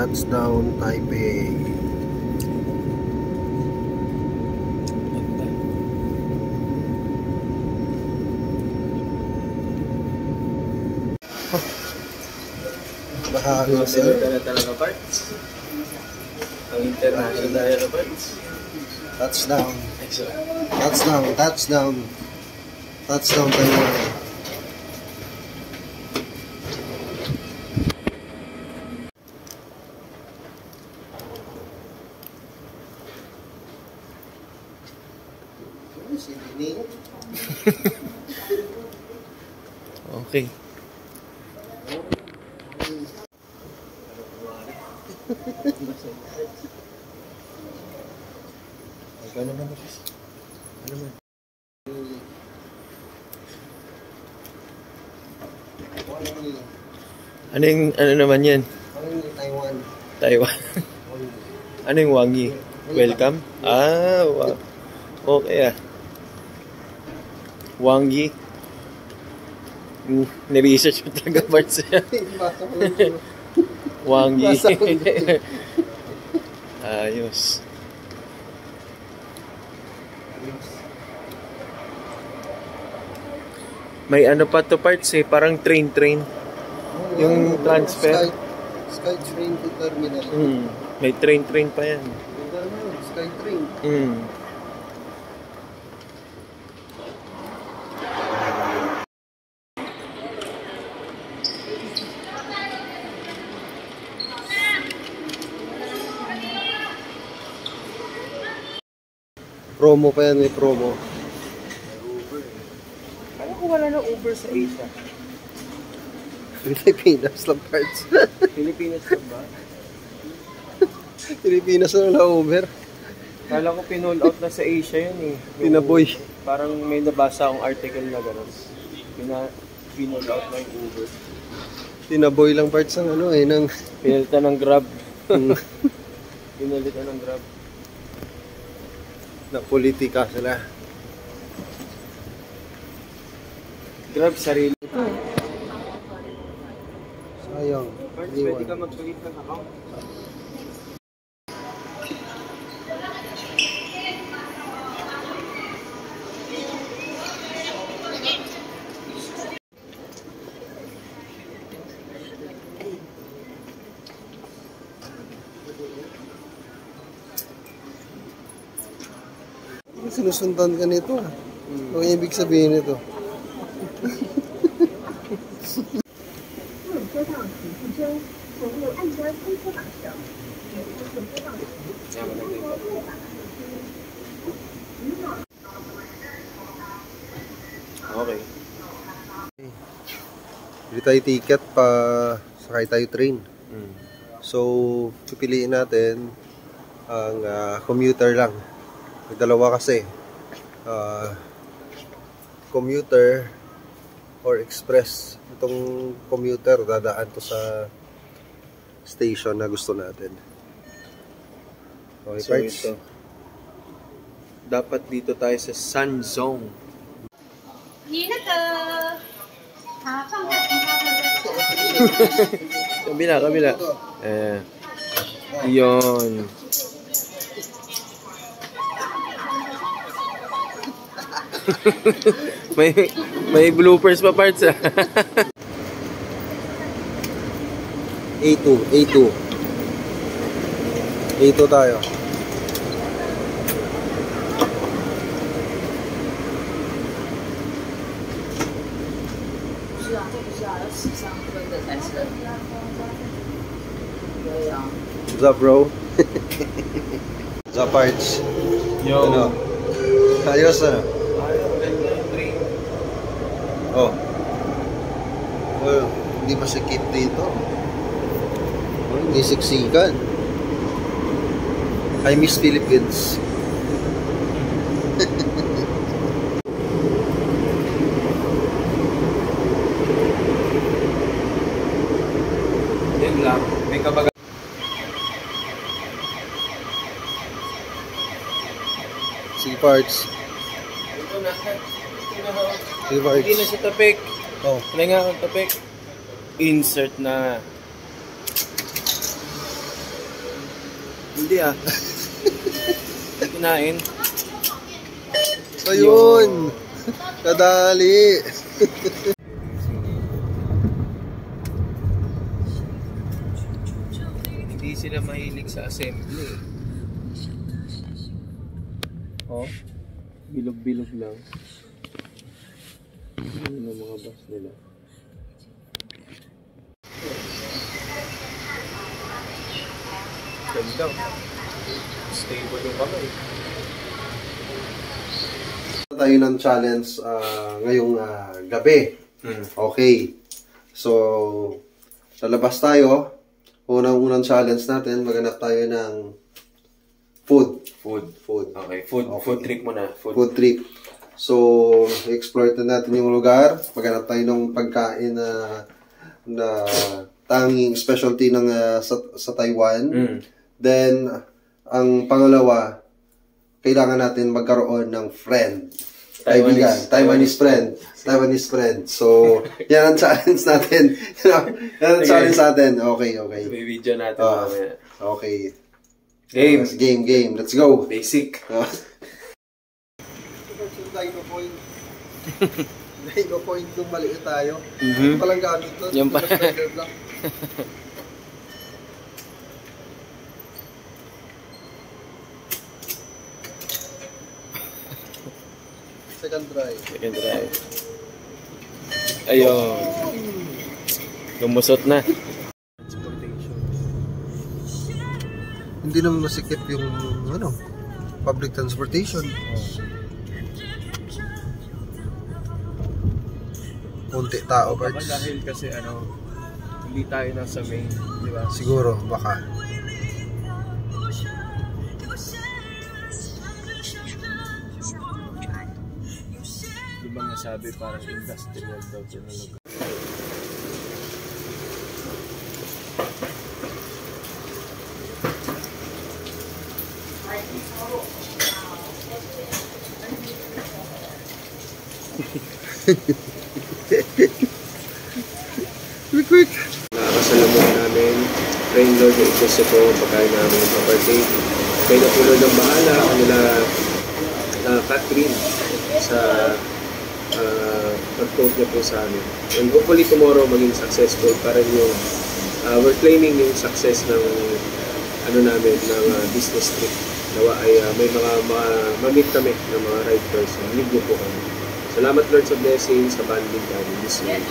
Touchdown Taipei. Ayos na talaga parts. Ang international parts. Touchdown. Excellent. Touchdown Taiwan. Okay. Ano naman? Ano naman? Ano naman yan? Taiwan. Taiwan. Ano yung Wangi? Welcome? Ah, wow. Okay ah. Wangi. Niresearch mo talaga parts niya. Wangi. Ayos. May ano pa to parts eh, parang train. Yung transfer. Sky train to terminal. May train pa yan. Sky train. Promo pa yan, may promo. Ano kung wala na Uber sa Asia? Pilipinas lang parts. Pilipinas lang ba? Pilipinas lang na Uber. Kala ko pinull out na sa Asia yun eh. Tinaboy. Parang may nabasa akong article na gano'n. Pinull out na yung Uber. Tinaboy lang parts ng ano eh, ng... Pinalitan ng Grab. Pinalitan ng Grab. Na politika sila. Grab sarili. Sayang. Parts, pwede ka mag-create ng account. Sinusundan ka nito. Ano yung ibig sabihin nito? Okay. Bili tayo ticket pa sakay tayo train. So, pipiliin natin ang commuter lang. May dalawa kasi. Commuter or express. Itong commuter, dadaan to sa station na gusto natin. Okay, So parts? ito. Dapat dito tayo sa Sanzong. Kabila. Yun. may bloopers pa parts ah. A2 tayo. What's up, bro? What's up, parts? Yo. Ano? Ayos na. Oh. Well, hindi masikip dito. Oh, hindi siksikan. I miss Philippines. Yan lang. May kabaga. Sige, parts. Ito na. Sige, parts. Hindi na siya tapik. Oh. Wala nga akong tapik. Insert na. Hindi ah. Kinain. Ayun! Kadali! Hindi sila mahilig sa assembly. Oh, bilog-bilog lang. Yun ang mga bus nila. Ganda. Stable yung kamay. Tayo ng challenge ngayong gabi. Okay. So, lalabas tayo. Unang challenge natin, maghanap tayo ng food. Food. Okay, food trip muna. Food trip. So, explore natin yung lugar. Maghanap tayo ng pagkain na tanging specialty ng sa Taiwan. Then, ang pangalawa, kailangan natin magkaroon ng friend. Taiwanese friend. So, yan ang challenge natin. Yan ang challenge natin. Okay. May video natin mamaya. Okay. Game. Let's go. Basic. Dino point. Dino point nung maliit tayo. Mhm. Palang gamit nun. Yung pa- Second try. Ayun. Lumusot na. Hindi naman masikip yung public transportation. Kunti tao, Baka Bards. dahil kasi hindi tayo nasa main, di ba? Siguro, baka. Di ba nasabi parang industrial daw ito na lugar? Quick. Nakakasalamon namin, Rain Lord at gusto ko ang pagkain namin ng partake. Kaya na po Lord ang bahala, kanila Catherine sa pag-quote niya po sa amin. And hopefully tomorrow maging successful para yung we're claiming yung success ng namin ng business trip. Nawa ay may mga ma-meet kami ng mga right person. Lead niyo po kami. Salamat Lord sa blessings, sa banding kami this week.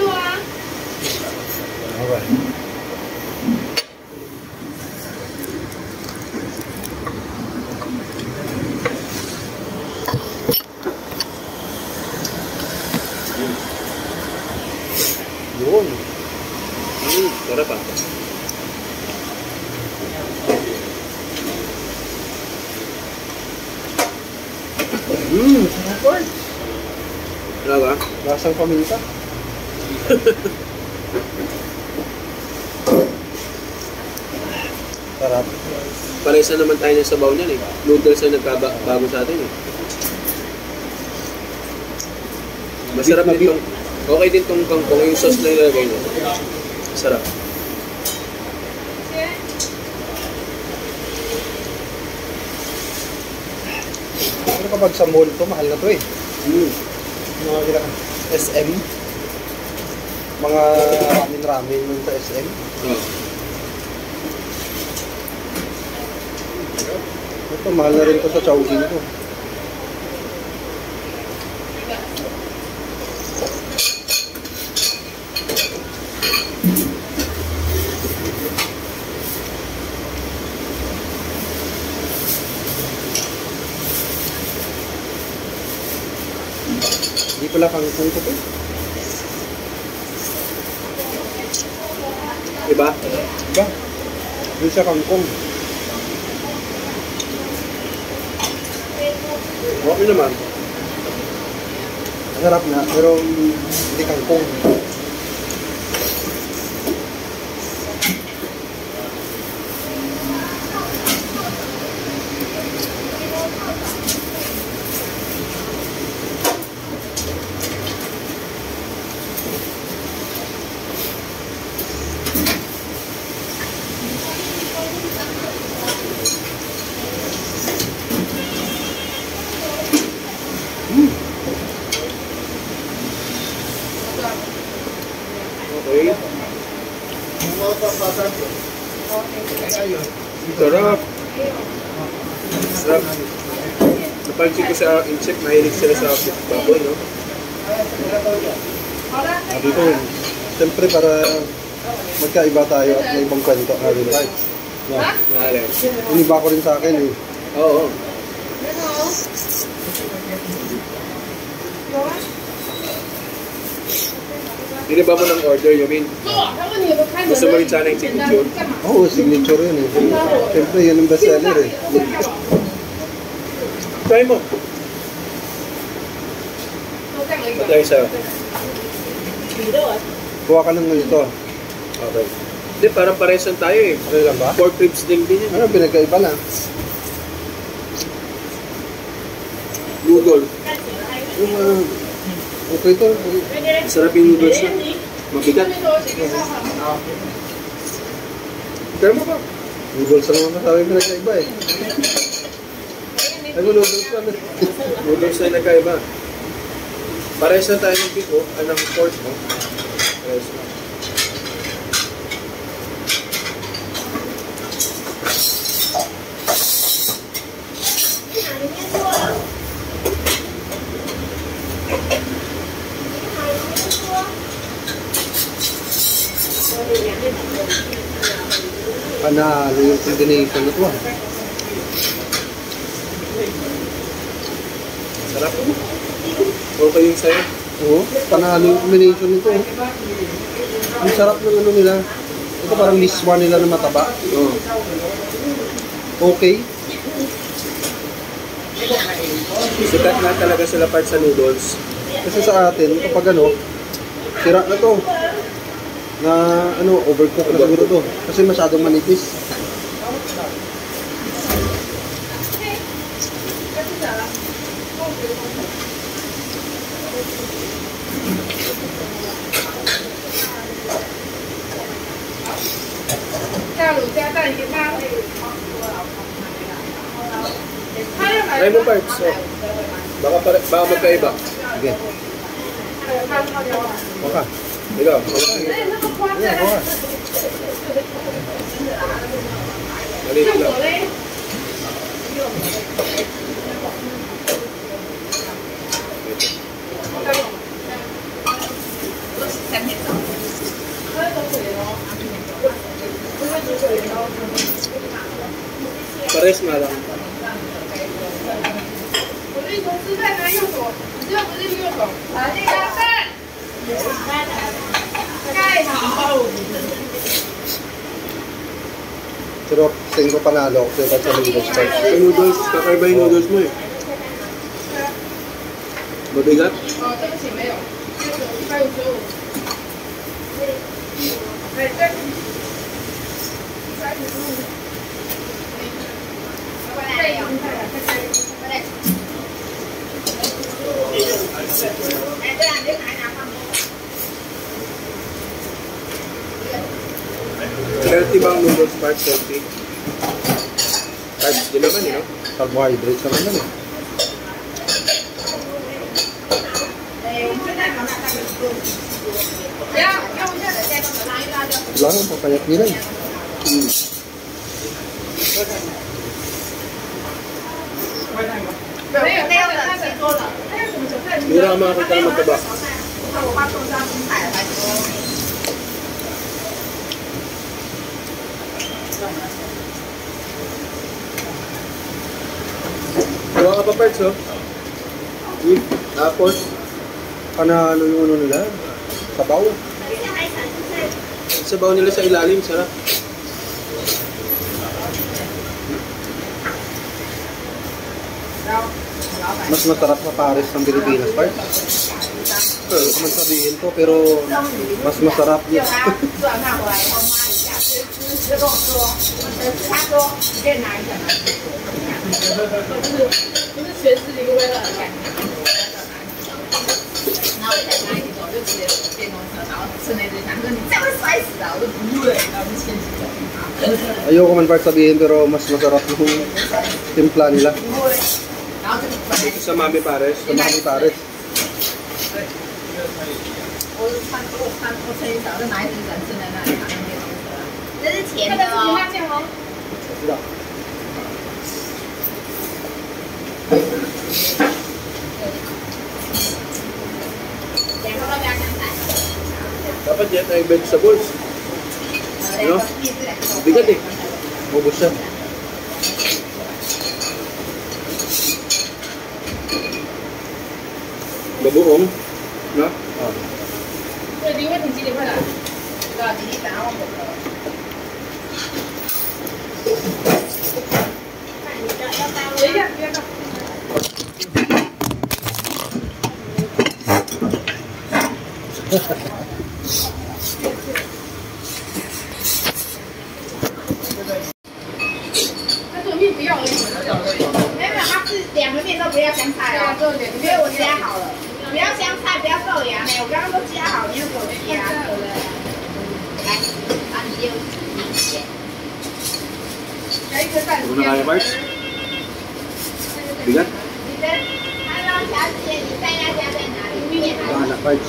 Alright. Yun. Sarap ah. Sarap, Bards. Sarap ah. Lasang paminta. Sarap. Paresa naman tayo ng sabaw niyan eh. Noodles na nagkabago sa atin eh. Masarap din tong, okay din tong kangkong, yung sauce na ilalagay niya. Sarap. Pero kapag sa mall to, mahal na to eh. Mga SM. Mga ramen nun sa SM. Ito, mahal na rin to sa Chowking to. Hindi pala kangkong to eh. Diba? Diba? Doon siya kangkong. Okay naman. Masarap na, pero hindi kangkong. Okay. Sarap. Sarap. Napansin ko sa insect, mahilig sila sa baboy, no? Sabi ko, siyempre para magkaiba tayo at may ibang kwento na rin tayo. No? Nahalin. Iniba ko rin sa akin eh. Oo. Iniba mo ng order, you mean? Gusto mo rin sana yung signature? Oo, signature yun eh. Siyempre, yun ang bestseller eh. Try mo. Patay sa... Kuha ka ng ganito. Okay. Hindi, parang paresan tayo eh. Okay lang ba? Pork ribs din yan. Ano, pinagkaiba lang. Noodle. Yung, okay to. Sarap yung noodles na. Mabigat. Pero mo ba? Noodles lang naman sabi pinagkaiba eh. Ay, noodles lang eh. Noodles na nagkaiba. Pares na tayo ng beef, oh. Anong pork, no? Pares na. Panalo yung combination na ito ah. Sarap. Okay yung sa'yo. Oo, panalo yung combination nito. Ang sarap ng ano nila. Ito parang miswa nila na mataba. Oo. Okay. Sikat na talaga sila part sa noodles. Kasi sa atin, kapag ano, sira na to. Na ano, overcook na siguro to. Kasi masyadong manipis. Try mo parts, oh. Baka magkaiba. Sige. Baka. Ikaw, Yeah, baka. maliit lang. Pares nga lang. Pero tingin ko panalo ako sa noodles part. Sa noodles, kakaiba yung noodles mo eh. Mabigat? Healthy ba ang noodles part? Healthy? Carbs din naman, you know? Carbohydrates naman yan eh. Lang, papayat nila eh. Mura ka makakita ng magkaba. Gawa ka pa parts, oh. Tapos, Panalo yung ano nila. Sabaw. sabaw nila sa ilalim, sarap. Mas masarap na Paris ng Pilipinas part. Hindi ko man sabihin to, pero mas masarap yun. Ayoko man part sabihin, pero mas masarap yung timpla nila. Ito sa Mami Pares. Sa Mami Pares. 我吃一勺，就拿一只人吃在那里，这是甜的哦。知道。Dapat yan ay vegetables. Ano? Bigat eh. Ubus siya. Babuong. No? Oo. Pwede nga, hindi sila pala. Ito, hindi pa ako mo. Ano na kaya, March? Bigat? Anak, March.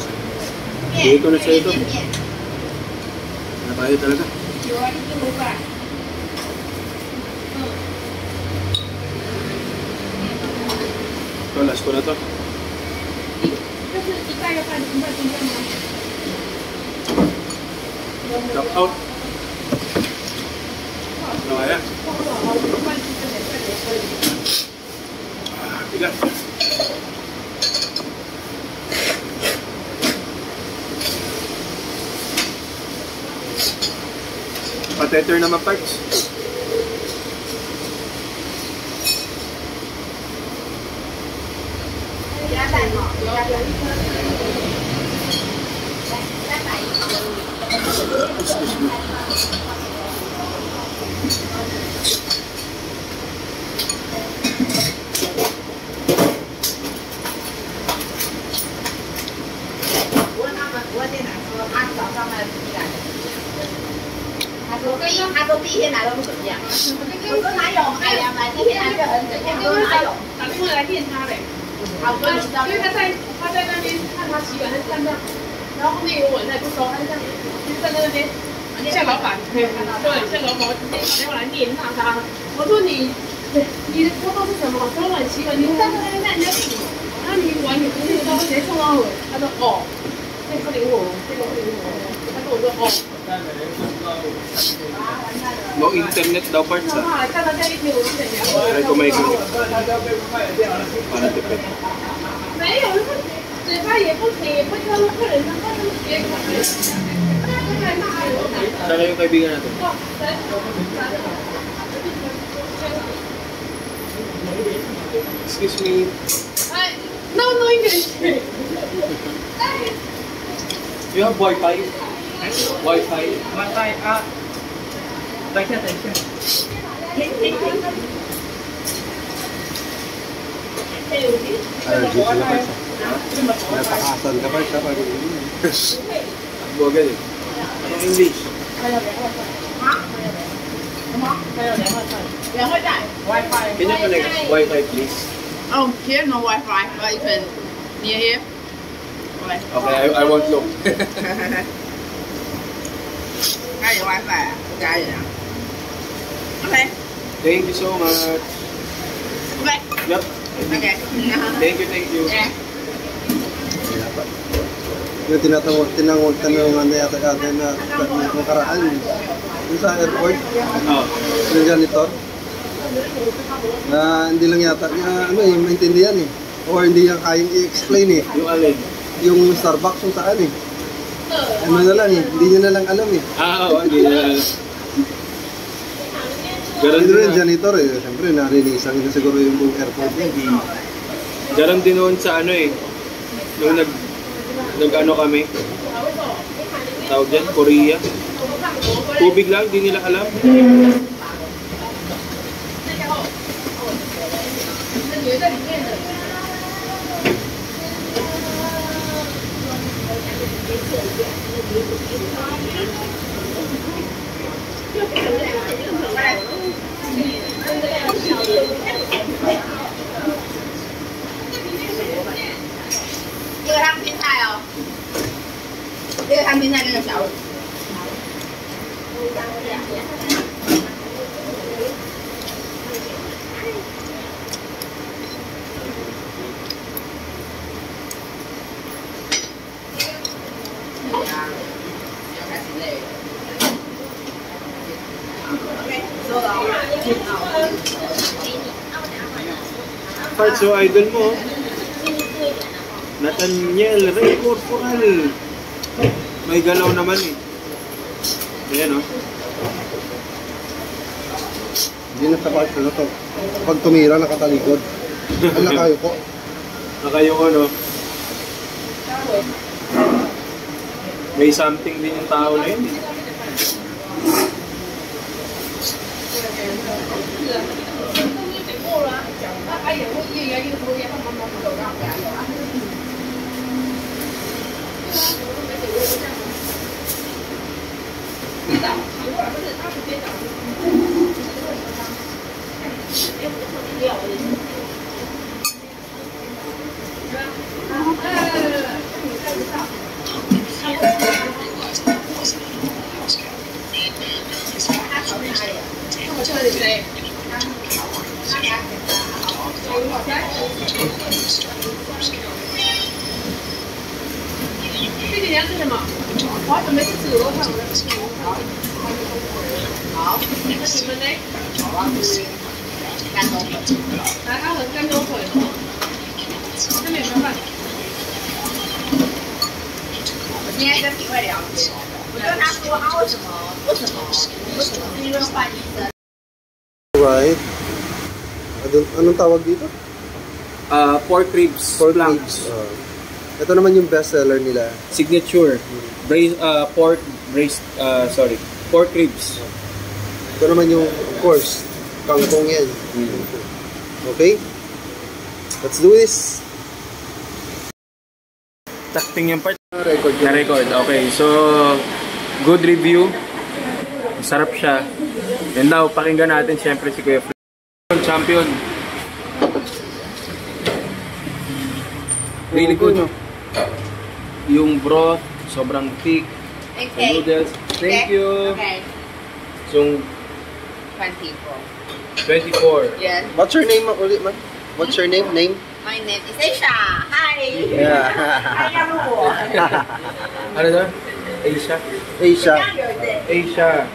Dito na siya ito. Napayo talaga. Ito, last ko na to. Knock out. Ano kaya? Bigat. Pateter naman parts.他说第一天来都不怎么样，我说哪有？哎呀，第一天来就很怎样？我说哪有？打电话来电他嘞，好，我知道，因为他在那边看他洗碗，他就看到，然后后面有我，他也不收，他就这样，就站在那边。像老板，对，像老板，我直接打电话来电骂他。我说你的工作是什么？收碗洗碗，你站在那边看人家洗，然后你碗你不是都谁送到我？他说哦，这个不理我，这个不理我。他跟我说哦。No internet daw parts ha. 看到这一天我就想聊。Try ko may ganito. Para tipid. 没有，嘴巴也不甜，也不挑客人，他就直接开。Sana yung kaibigan natin? Excuse me. No English. You have Wi-Fi? Wi-Fi? Wi-Fi 啊，等一下，等一下。Napakasan ka pa siya pag Buwagan eh. Anong English? 两会带 Wi-Fi. Can you connect Wi-Fi please? Oh, here no Wi-Fi, but you can near here. Okay, I won't look. 家有 Wi-Fi 啊，家人啊。OK. Thank you so much. OK. Yep. OK. Thank you. Yeah. yung tinanungan na yata natin na nakaraan yung sa airport, yung janitor na hindi lang yata niya yung maintindihan or hindi niya kayang i-explain Yung alin? yung Starbucks yung saan ano na lang hindi niya na lang alam Oo, hindi na alam. Ganon din yung janitor siyempre narinisan niya siguro yung buong airport Ganon din noon sa nung nag-ano kami, tawag dyan, Korea. Tubig lang, di nila alam. 这个他们那个小。Parts so idol mo. Nathaniel Ray Corporal. May galaw naman eh. Ayan o. Hindi na tapat na to. Pag tumira, nakatalikod. Ang nakayo ko. Nakayo ko, no? May something din yung tao na yun.弟弟，你要吃什么？我要准备吃紫罗饭，我要吃紫罗饭。好，那你们呢？我要吃干豆粉。来，它和干豆粉。这边有没有饭？我今天跟体会聊天，我就跟他说啊，为什么是因为换医生？ Right. Anong tawag dito? Pork ribs. Pork planks. ribs. Ito naman yung best seller nila. Signature. Pork ribs. Ito naman yung, of course, kangkong yan. Okay? Let's do this. Takting yung part. Record Na record. Okay, so good review. Masarap siya. Yan daw, pakinggan natin siyempre si Kuya Fred. Champion. Really good. Yung broth, sobrang thick. The Okay. noodles. Thank you. Okay. So, 24. Yes. What's your name ulit, man? What's your name? Name? My name is Aisha. Hi. Yeah. Hi, hello. Ano daw? Asia? Asia. Asia.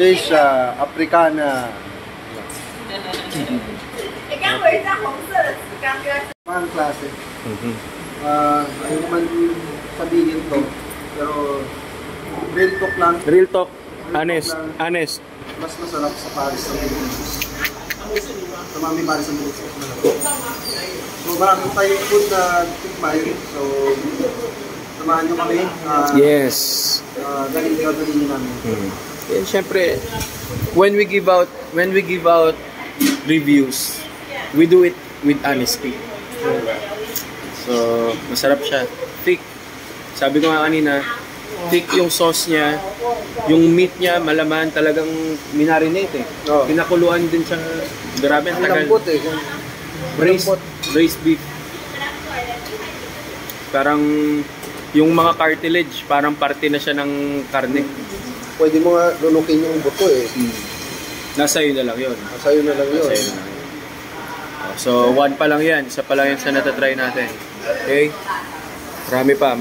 Asia. Africana. 你刚回一张红色的纸缸，跟 Pang klase. Ayaw man sabihin to. Pero real talk lang. Real talk. Honest. Mas masarap sa Paris ng Pilipinas. Sa Mami Paris ng Pilipinas. So maraming tayong food na tikmay. So samahan nyo kami. Yes. Galing namin. And syempre, when we give out reviews, we do it with honesty. So, masarap siya. Thick. Sabi ko nga kanina, thick yung sauce niya. Yung meat niya, malaman, talagang minarinate eh. Oh. Pinakuluan din siya. Grabe, Ang tagal. lambot eh. Braised beef. Parang yung mga cartilage, parang parte na siya ng karne. Pwede mo nga lunukin yung buto eh. Nasa iyo na lang yun. Sa'yo na lang yun. Nasa iyo na lang yun. So, one pa lang yan. Isa pa lang yan sa natatry natin. Okay? Marami pa.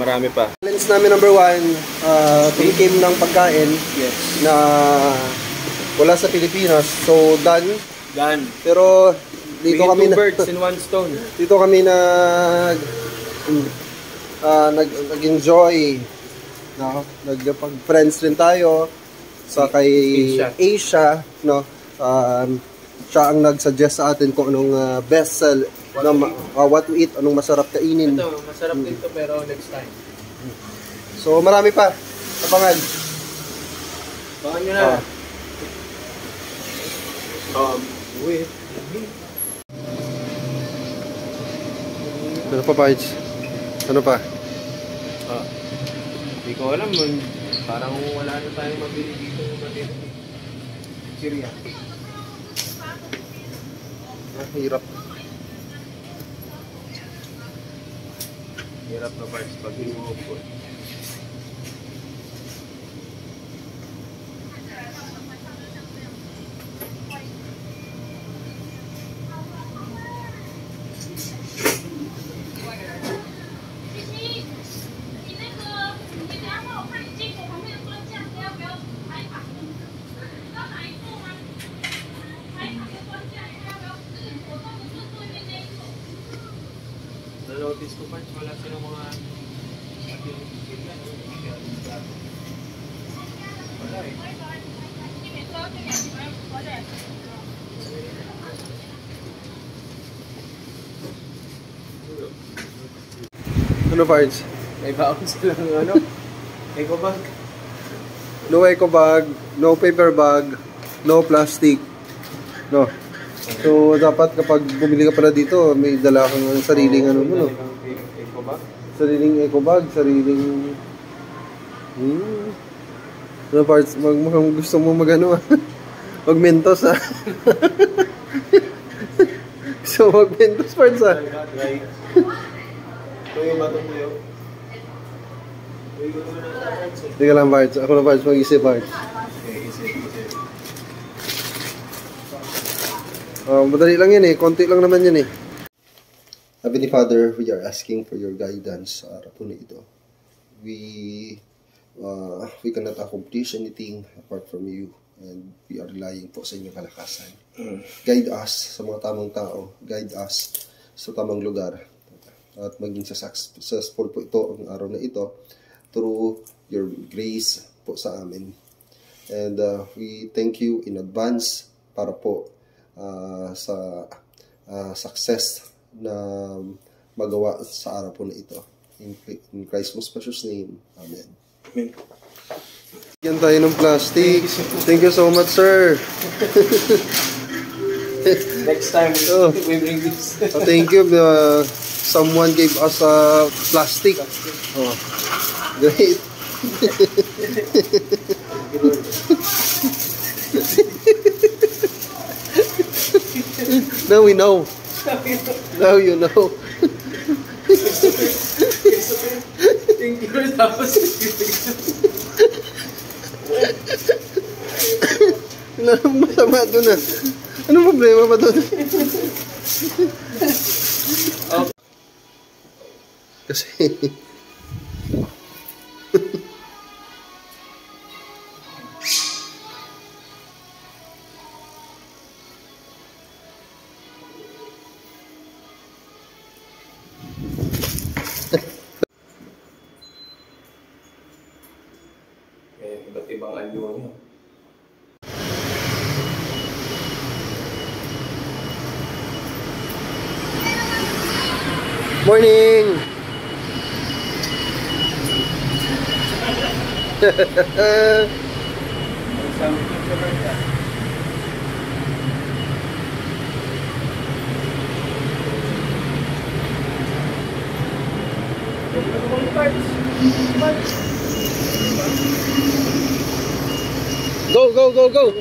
Challenge namin number 1, tumikim ng pagkain Yes. na wala sa Pilipinas. So, done. Done. Pero dito Bigyan kami two birds in one stone. dito kami nag-enjoy. No? Nagpag-friends rin tayo sa kay Asia, no? Siya ang nag-suggest sa atin kung anong best sell na what to eat, anong masarap kainin. Ito, masarap din to pero next time. So marami pa. Abangan. Baka nyo na. Wait. Ano pa, Paige? Ano pa? Hindi ko alam. Parang wala na tayong mabili dito. Syria. Hirap. Hirap na parts pag inuupo. notice ko parts, wala silang mga wala eh. Ano parts? May bounce lang ano? Eco bag. No eco bag, no paper bag, no plastic. No. So, dapat kapag bumili ka pala dito, may dala kang sariling ano mo, no? Eco bag? Sariling eco bag, sariling... Ano parts? Mukhang gusto mo magano ah. Mag-mentos ah. So, mag-mentos parts ah. Right. Tuyo ba ito tuyo? Tuyo ko na parts eh. Teka lang parts. Ako na parts. Mag-isip parts. Okay, isip. Madali lang yan eh. Konti lang naman yan eh. Heavenly Father, we are asking for your guidance sa araw po na ito. We cannot accomplish anything apart from you. And we are relying po sa inyong kalakasan. Guide us sa mga tamang tao. Guide us sa tamang lugar. At maging successful po ito ang araw na ito through your grace po sa amin. And we thank you in advance para po sa success na magawa sa araw po na ito. In Christ's most precious name. Amen. Amen. Yan tayo ng plastic. Thank you so much, sir. Next time, we bring this. Thank you. Someone gave us plastic. Oh, great. Now we know. Now you know. Thank you. Tapos Anong masama doon ah? Anong problema ba doon? Kasi iba't ibang anyo niyo. morning! Go, go, go, go!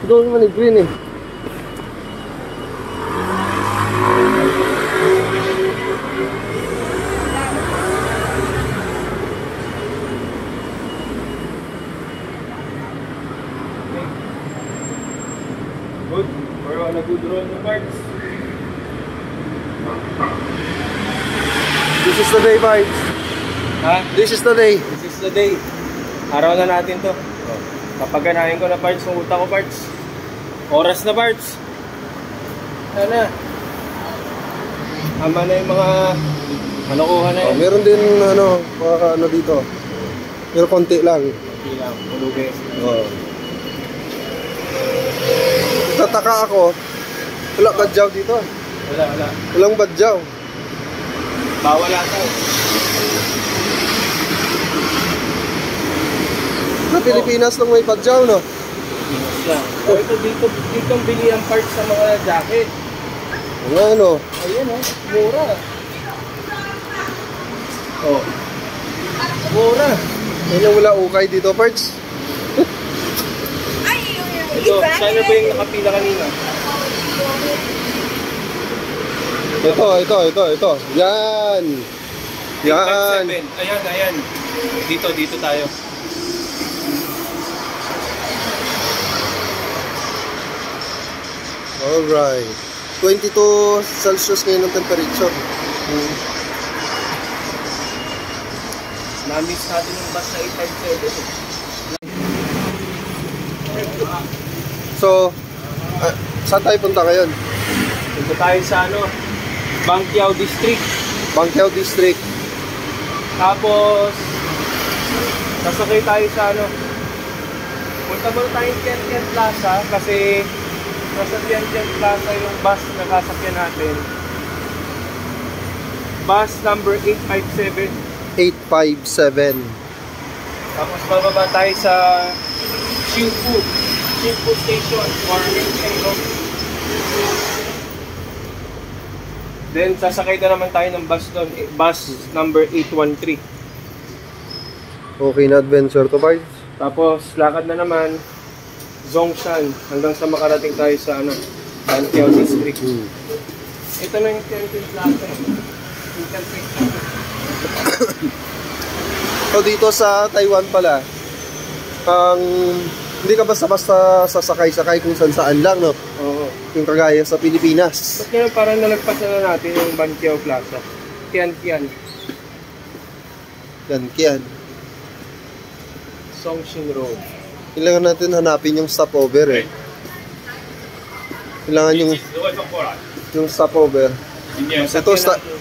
Go naman yung green eh. Good. We're on a good road na parts. This is the day, Bites. Ha? This is the day. This is the day. Araw na natin to. Kapaganahin ko na parts ng utak ko parts. Oras na parts. Ano? Tama na yung mga malokohan na yun. Meron din ano dito. Pero konti lang. Hindi lang. Pulubi. Tataka ako. Wala badyaw dito. Wala. Walang badyaw. Bawal ata. Sa Pilipinas lang may badyaw, no? Pinas lang. Oh, ito dito ang bili ang parts sa mga jacket. Ano? Ayan mura. Oh. Mura. Ano wala ukay dito, parts? Ito, sana ba yung nakapila kanina? Ito. Yan. Yan. Ayan. Dito tayo. Alright. 22 Celsius ngayon ang temperature. Na-miss natin yung bus na 857. So, Saan tayo punta ngayon? Punta tayo sa ano, Banqiao District. Banqiao District. Tapos, sasakay tayo sa ano, punta muna tayong Tian Plaza kasi nasa Tian Plaza yung bus na sasakyan natin. Bus number 857. 857. Tapos bababa tayo sa Xinfu Station or Mincheng. Then sasakay na naman tayo ng bus doon, bus number 813. Okay na adventure to, Pards. Tapos lakad na naman Zhongshan hanggang sa makarating tayo sa ano, Banqiao District. Ito na yung Tian Plaza. So dito sa Taiwan pala, hindi ka basta-basta sasakay-sakay kung saan lang, no? Oo. Yung kagaya sa Pilipinas. Ba't ngayon parang nalagpasan na natin yung Banqiao Plaza? Tian. Yan. Songshin Road. Kailangan natin hanapin yung stopover eh. Kailangan yung stopover.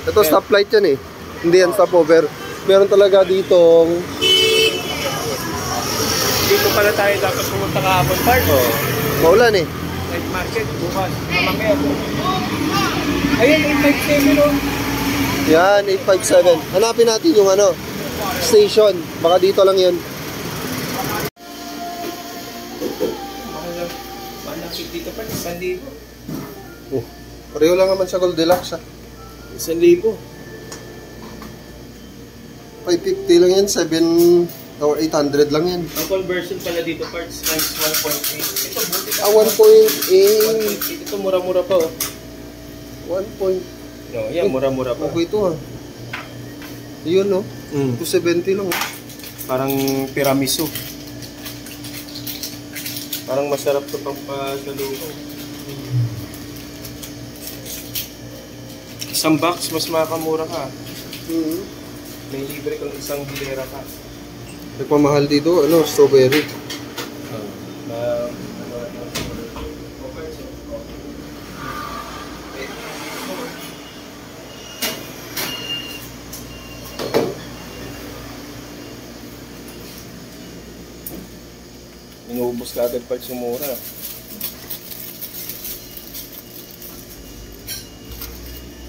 Ito stoplight yan eh. Hindi yan stopover. Meron talaga ditong... Dito pala tayo dapat pumunta kahapon, Park. Maulan eh. Night market, bukas. Mamaya. Ayun, 857 oh. Yan, 857. Hanapin natin yung ano, station. Baka dito lang yun. Malapit dito pa, 1,000. Oh, pareho lang naman sa Goldilocks ah. 1,000. 550 lang yan, 7 or 800 lang yan. Ang conversion pala dito, parts, times 1.8. Ito, buti ka. 1.8. Ito, mura-mura pa, oh. 1. No, yan, mura-mura pa. Okay ito ah. Yun no, 270 lang oh. Parang tiramisu. Parang masarap ito pang pasalubong. Isang box, mas makakamura ka. May libre kang isang hilera ka. Nagpamahal dito, ano, strawberry. Inuubos ka agad pag sumura.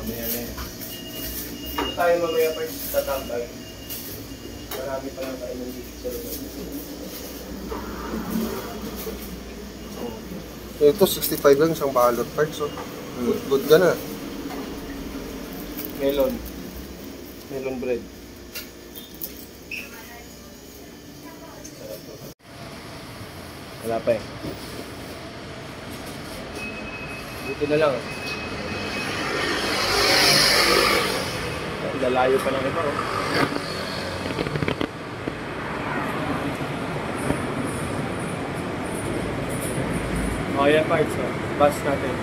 Mamaya na yan. Dito tayo mamaya pa tatambay. Marami pa lang tayo dito sa lugar. Ito 65 lang isang balot parts so. Good ka na. Melon bread. Wala pa eh. Buti na lang. Lalayo pa ng iba oh. Oh, yan parts oh. Bus natin.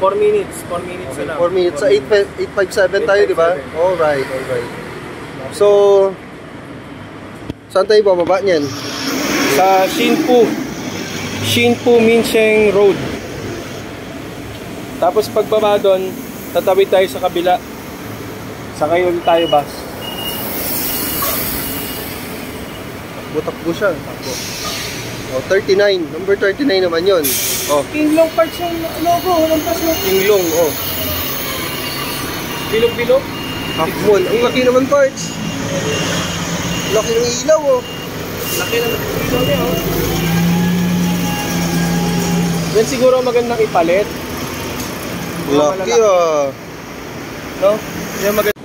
4 minutes Okay, na lang. 4 minutes. Sa 857 tayo, di ba? Alright. So, saan tayo bababa niyan? Sa Xinfu Mincheng Road. Tapos pagbaba doon, tatawid tayo sa kabila. Sakay ulit tayo bus. Takbo siya. Oh, 39. Number 39 naman yun. Oh. Kinglong parts yung logo. Walang pas mo. Kinglong, oh. Bilog-bilog. Half moon. Ang laki naman parts. Laki ng ilaw, oh. Laki naman yung ilaw niya, oh. Yan siguro magandang ipalit. Laki, ah. No? Yan maganda.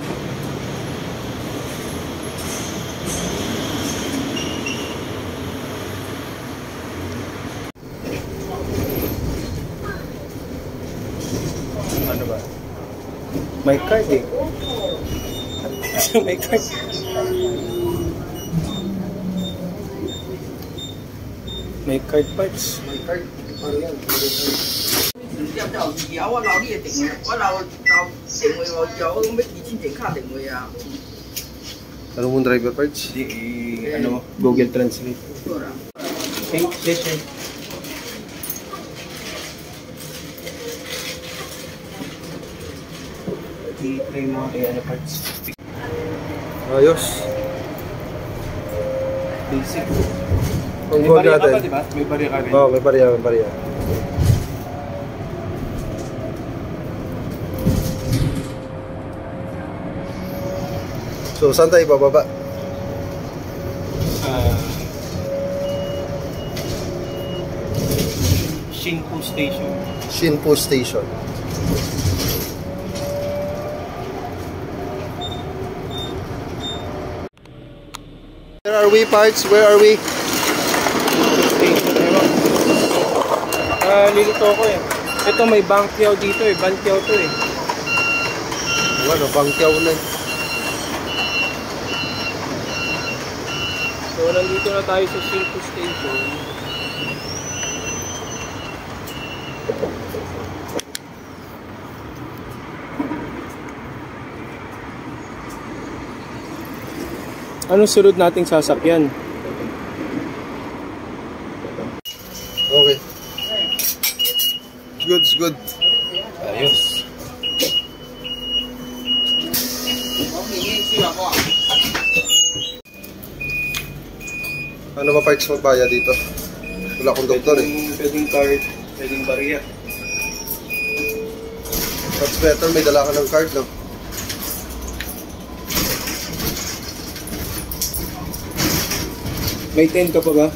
Ano ba? May card eh. May card. May card parts. May card. Ano yan? Ano mong driver parts? Ano? Google Translate. Okay, yes, I-try mo ano parts. Ayos. Basic. Ang May goal barya ka natin. ba, diba? May barya ka rin. Oo, may barya. So, saan tayo bababa? Shinpo Station. Shinpo Station. Where are we, parts? Where are we? Lilito ko eh. Ito may Bangkiao dito eh. Bangkiao to eh. Ano, Bangkiao na. So, nandito na tayo sa Shinpo Station. Anong sunod nating sasakyan? Okay. Good. Ayos. Ano ba parts magbayad dito? Wala akong doktor eh. Pwedeng card, pwedeng barya. That's better, may dala ka ng card, no? May 10 ka pa ba?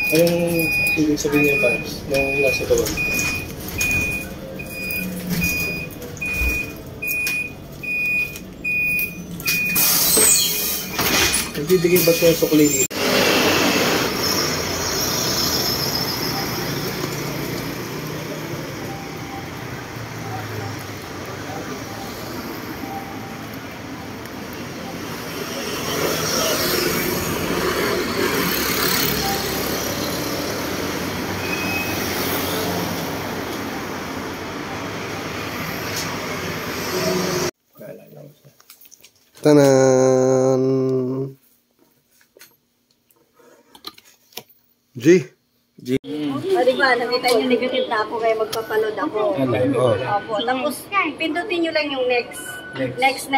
Anong ibig sabihin yung parts? Nung nasa baba? Nagbibigay ba siya sa kulay dito? Tanan! G! O diba, nakita nyo negative na ako kaya magpapaload ako. Oh. Opo, tapos pindutin nyo lang yung next. Next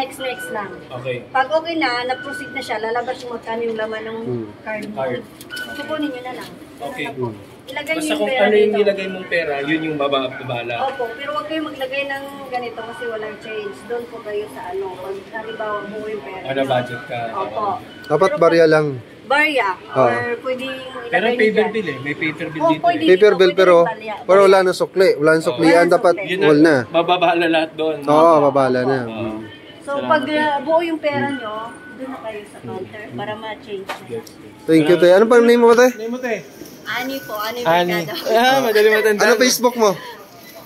lang. Okay. Pag okay na, na-proceed na siya, lalabas yung magkano yung laman ng card mo. Kukunin nyo na lang. Okay. Ilagay nyo Basta yung kung pera ano yung dito. nilagay mong pera, yun yung babala. Opo, pero huwag kayo maglagay ng ganito kasi walang change. Doon po kayo sa ano, pag halimbawa mo yung pera. Ano budget ka? Opo. Dapat barya lang. Barya, or pwedeng Pero ilagay nyo paper dyan. bill eh. May paper bill Oh, dito pwede. eh. Paper bill pero Barya. wala nang sukli. Wala nang suklian, Wala dapat sukli. Yun wall na. Mababahala lahat doon. Oo, babala na. So pag buo yung pera nyo, doon na kayo sa counter para ma-change na. Thank you, te. Ano pa name mo, te? Ano mo te? Ani po, Ani Ani. Mercado. Madali matanda. Ano Facebook mo?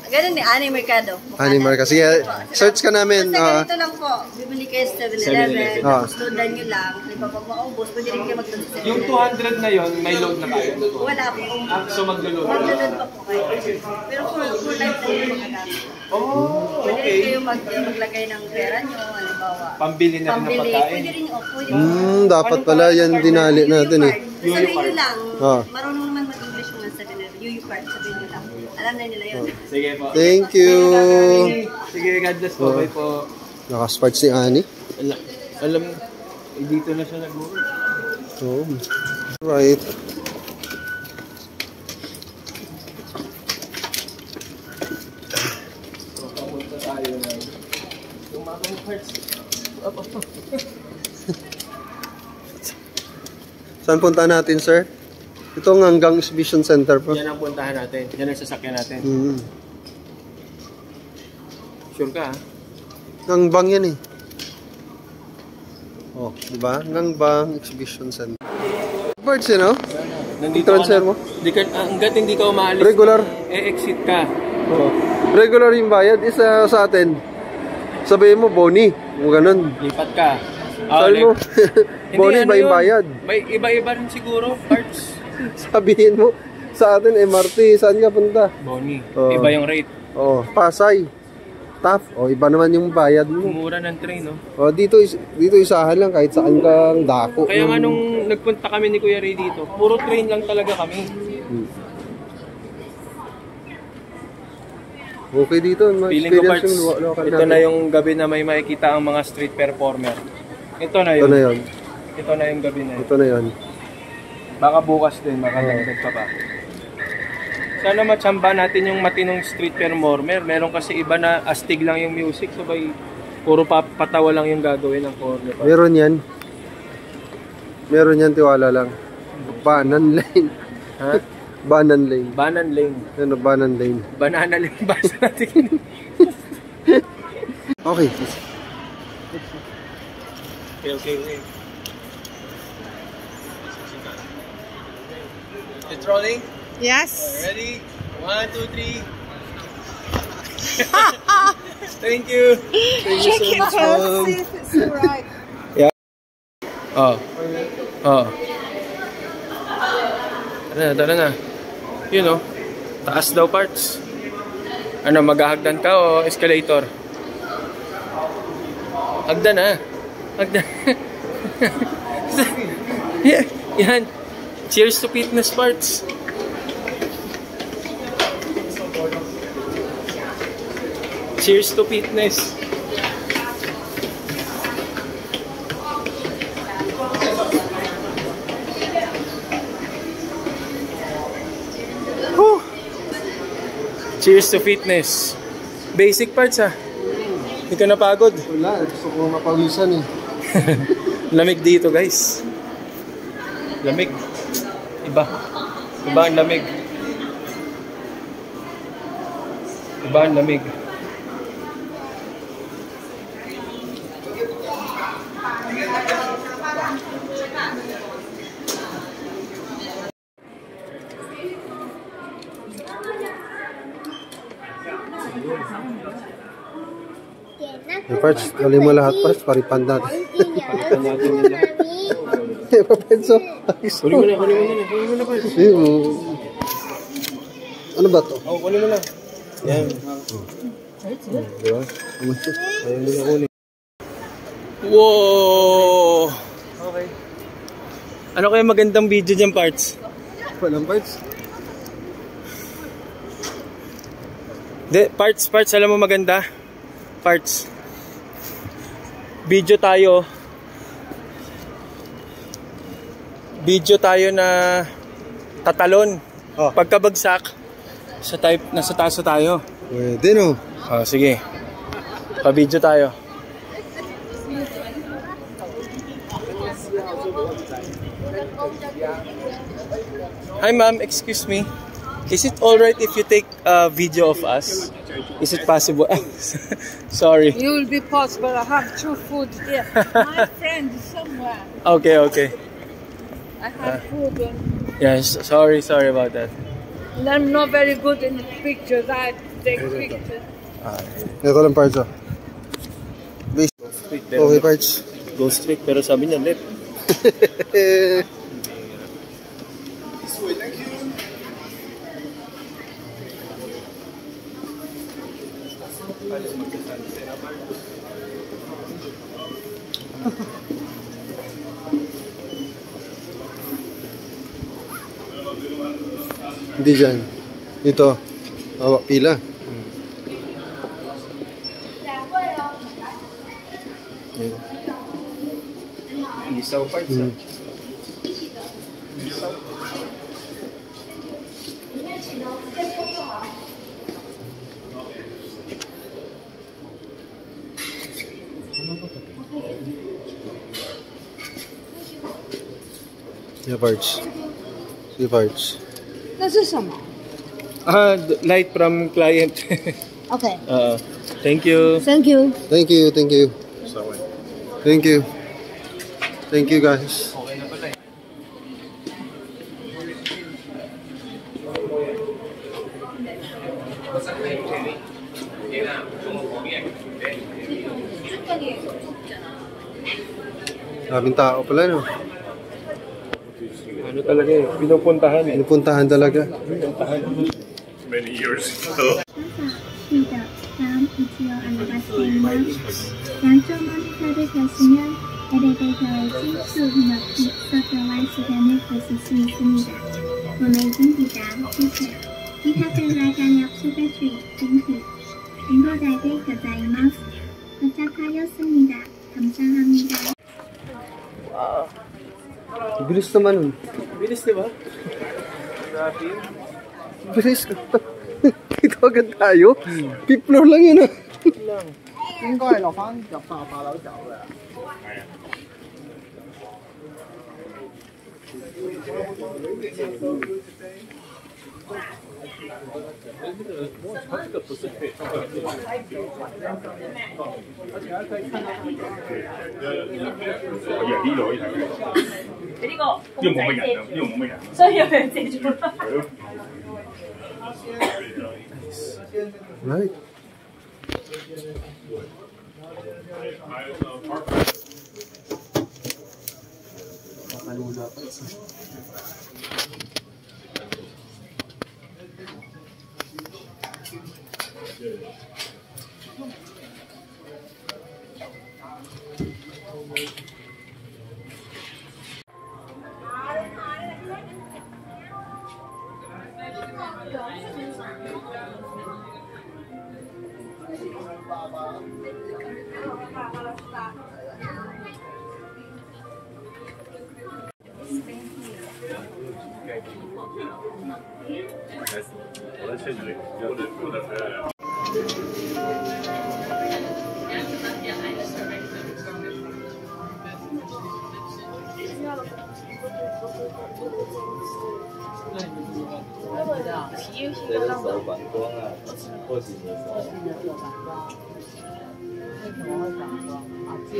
Ganun eh, Ani Mercado. Ani Marca. Sige, search ka namin. Basta ganito lang po, bibili kayo sa 7-Eleven, 7-Eleven. tapos loadan nyo lang. Halimbawa pag maubos, pwede rin kayo mag-load sa Yung 200 na yon may load na kayo. Wala po. So maglo-load. Mag-load pa po kayo. Pero full life na yung magagamit. Oh, Pwede rin okay. kayo maglagay ng pera nyo, halimbawa. Pambili na rin ng Pambili, pagkain. pwede rin, pwede. Dapat pala yan dinali natin eh. Sabihin nyo lang, Ah. marunong naman mag-English yung nasa kanila. Yuyu card, sabihin nyo lang. Alam na nila yun. Sige po. Thank you. Sige, God bless po. Bye po. Nakasparts si Ani. Alam, dito na siya nag-work. Oh. Right. Papunta tayo na. Yung mga parts. Saan punta natin, sir? Ito ang hanggang exhibition center po. Yan ang puntahan natin. Yan ang sasakyan natin. Sure ka ha? Gangbang yan eh. Oh, di ba? Gangbang exhibition center. Birds eh, no? Nandito Transfer ka na. mo? Hanggat hindi ka umaalis. Regular. E-exit ka. Oh. Regular yung bayad. Isa sa atin. Sabihin mo, Bonnie. Kung ganun. Lipat ka. Sabi mo, Bonnie ba yung bayad? May iba-iba rin siguro. Parts. Sabihin mo, sa atin, MRT, saan ka punta? Bonnie. Oh. Iba yung rate. Oh, Pasay. TAF. Oh, iba naman yung bayad mo. Mura ng train, no? Oh, dito isahan lang kahit saan kang dako. Kaya nga nung nagpunta kami ni Kuya Ray dito, puro train lang talaga kami. Okay dito. Feeling ko parts, local ito na yung gabi na may makikita ang mga street performer. Ito na yun. Ito na yun. Ito na yung gabi na yun. Ito na yun. Baka bukas din, makadagdag pa pa. Sana matsamba natin yung matinong street performer. Meron kasi iba na astig lang yung music, sabay puro patawa lang yung gagawin ng corner. Meron yan. Meron yan, tiwala lang. Banan lane. Ha? Banan lane. Banan lane. Ano, banan lane. Banana lane. Basta natin. Okay. Okay. It's rolling? Yes. Ready? 1, 2, 3. Thank you. Thank you so much, mom. It's alright. Yeah. Oh. Tara na. You know, taas daw parts. Ano, maghahagdan ka o escalator? Hagdan ah. Hagdan. Yan. Cheers to fitness parts. Cheers to fitness. Whew. Cheers to fitness. Basic parts ah. Hindi ka napagod. Wala, gusto ko mapawisan eh. Lamig dito guys. Lamig. Iba ang lamig. Iba ang lamig. Yung parts, tuloy mo lahat parts, paripan natin. Palitan natin yung lahat. Papenso. Kunin mo na parts. Ano ba to? Oh, kunin mo na. Yan. Diba? Ayaw mo na kunin. Wow! Okay. Ano kaya magandang video dyan, parts? Walang parts. Parts, alam mo maganda? Parts. Video tayo na tatalon. Oh. Pagkabagsak, nasa taas na tayo. Pwede no? Oh, sige. Pa-video tayo. Hi ma'am, excuse me. Is it alright if you take a video of us? Is it possible? Sorry. You will be possible. I have 2 food here. My friend is somewhere. Okay. I have food. Yes, sorry about that. And I'm not very good in pictures. I take pictures. Ito lang parts oh. Okay parts. Go straight, pero sabi niya left. Hindi dyan. Dito. Awak pila. Isaw parts. Yeah, parts. See parts. 那是什么 Light from client. ？OK， Thank you. Thank you。 Thank you. Thank you guys. Daming tao pala no. Ano talaga eh, pinupuntahan eh. Pinupuntahan talaga. Many years ago. 是的，当一起有安巴斯吗？扬州蒙特的可行人，也得被调为基数能力搜索完时的那个是思密达。我们已经抵达，谢谢。其他飞来赶了 Super Tree 整体 행복하게 고자이마스. 도착하였습니다. 감사합니다. Bilis naman nun. Bilis, di ba? Grabe. Bilis. Dito agad tayo. Fifth floor lang yun ah. 應該係落翻入8樓走嘅。呢度可以睇嘅。呢個呢度冇乜人啊，呢度冇乜人。所以有人借住啦。係咯。Right.你的手反光啊，或许你的手。為什麼會反光？啊，見。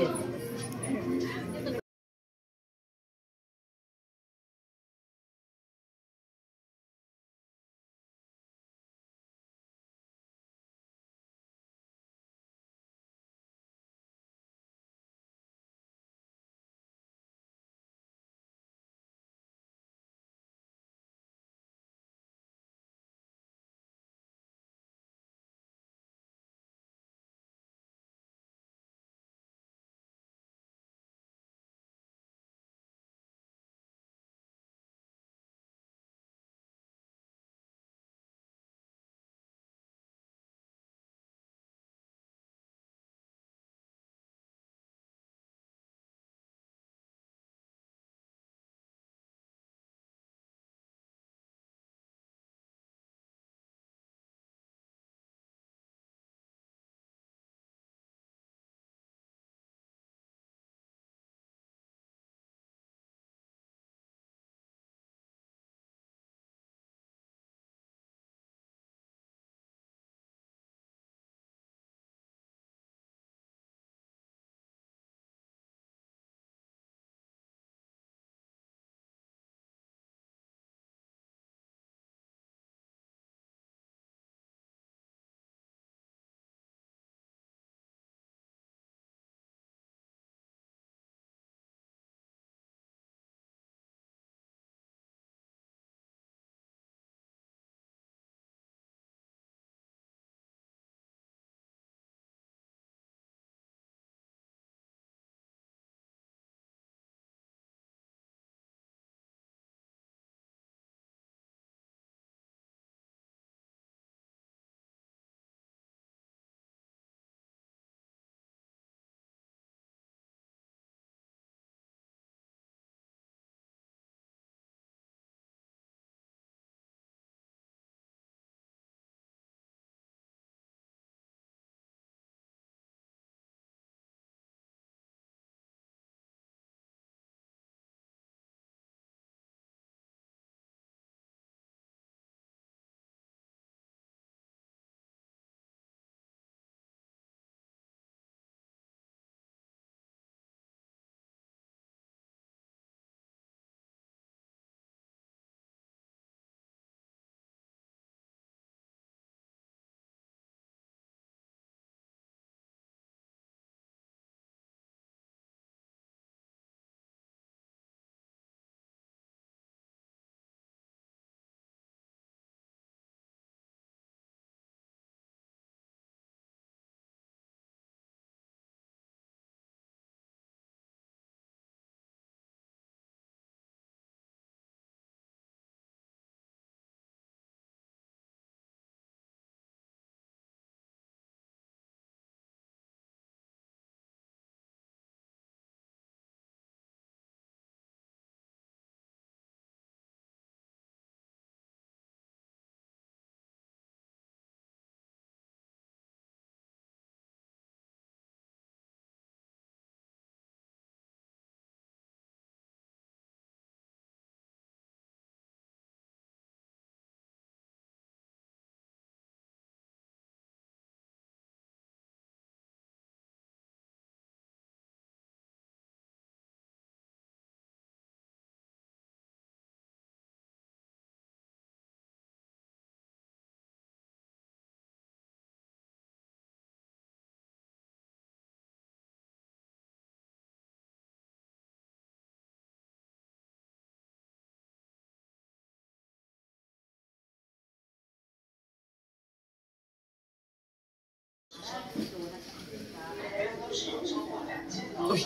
Uy,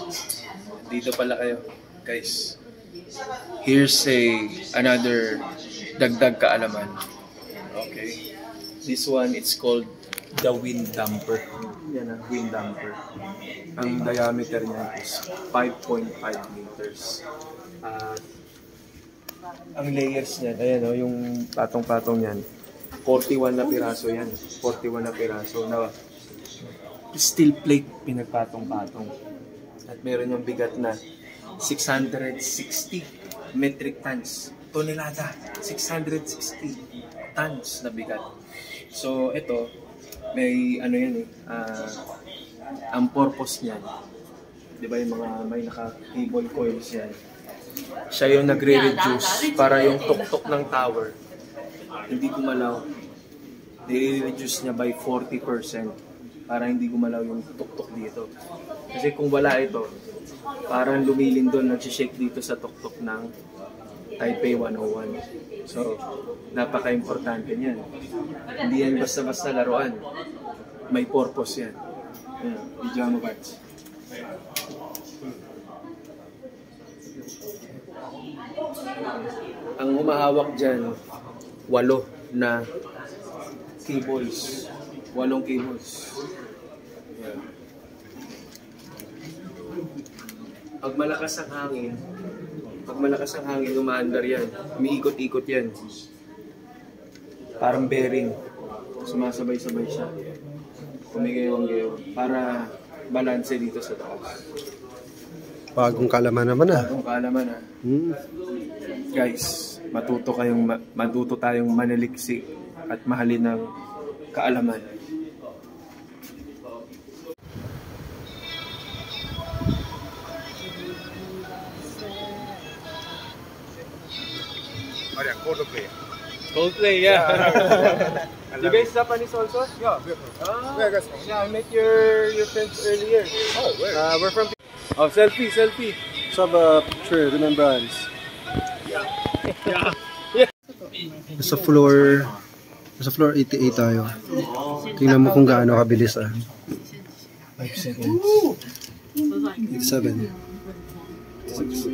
dito pala kayo, guys. Here's another dagdag kaalaman. Okay. This one, it's called the wind damper. Yan ang wind damper. Ang diameter niya is 5.5 meters. Ang layers niyan, ayan o, yung patong-patong niyan, 41 na piraso yan. 41 na piraso na steel plate pinagpatong-patong. At meron yung bigat na 660 metric tons. Tonelada, 660 tons na bigat. So ito, may ano yan ang purpose niyan. 'Di ba yung mga may naka-cable coils yan. Siya yung nagre-reduce para yung tuktok ng tower hindi gumalaw. I-reduce niya by 40% para hindi gumalaw yung tuktok dito. Kasi kung wala ito, parang lumilindol, nag-shake dito sa tuktok ng Taipei 101. So, napaka-importante niyan. Hindi yan basta-basta laruan. May purpose yan. Video mo, Barts. Ang humahawak dyan, 8 na cables. 8 cables. Yeah. Pag malakas ang hangin, umaandar yan. Umiikot-ikot yan. Parang bearing. Sumasabay-sabay siya. Kumigayong-gayo. Para balanse dito sa taas. Bagong kaalaman naman ah. Bagong kaalaman ah. Guys, matuto tayong manaliksi at mahalin ng kaalaman. Coldplay, yeah. You guys Japanese also? Yeah, yeah, I met your friends earlier. Oh, where? We're from. Oh, selfie. Let's have a picture, remembrance. Yeah. Nasa floor 88 tayo. Tingnan mo kung gaano kabilis ah. 5 seconds. 7. 6.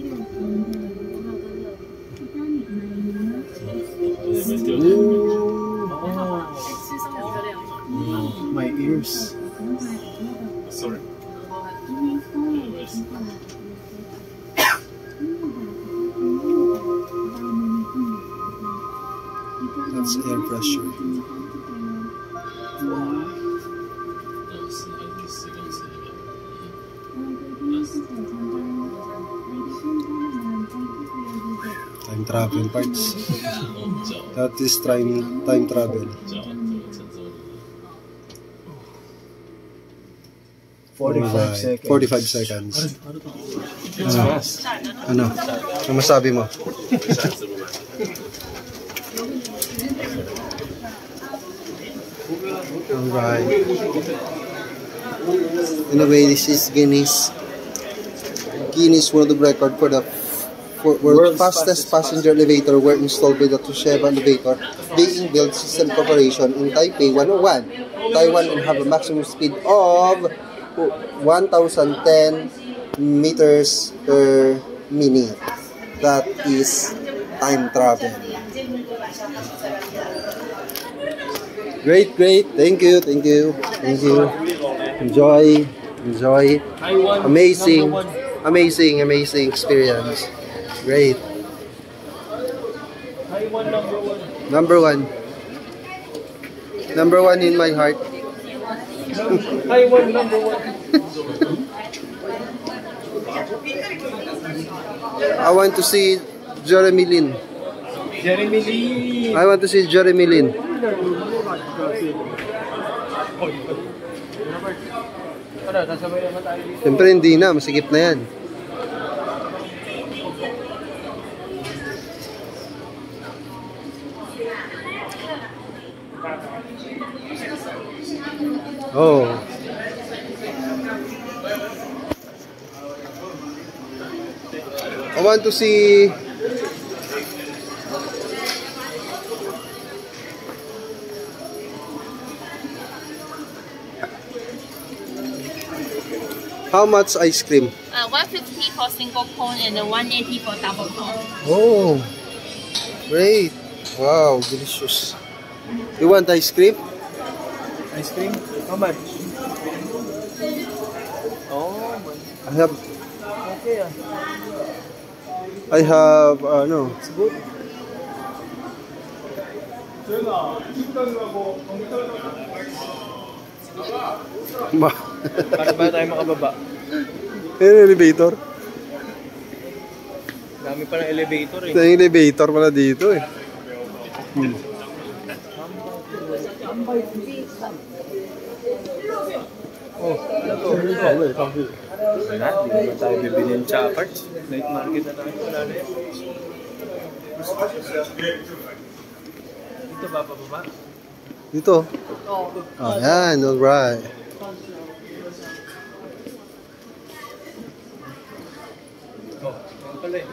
My ears. Sorry. That's air pressure. Time travel parts. That is time travel. 45 seconds. Ano masabi mo? Alright. Anyway, this is Guinness World Record for the world's fastest passenger elevator were installed by the Toshiba Elevator being built System Corporation in Taipei 101, Taiwan, and have a maximum speed of 1,010 meters per minute. That is time travel. Great. Thank you. Enjoy. Amazing experience. Great. Number one in my heart. Taiwan number 1. I want to see Jeremy Lin. I want to see Jeremy Lin. Siyempre hindi na, masigip na yan. Oh. I want to see How much ice cream? 150 for single cone and 180 for double cone. Oh, great. Wow, delicious. You want ice cream? Ice cream? How much? Oh, I have, okay. no. It's good. Para ba tayo makababa? Elevator. Dami pa ng elevator eh. May elevator pala dito eh. Oh, ano to? Wala, hindi na tayo bibili ng chocolates. Night market na tayo. Wala na yan. Dito ba, pababa? Dito? Oh, yan, alright. Oh, ano pala eh.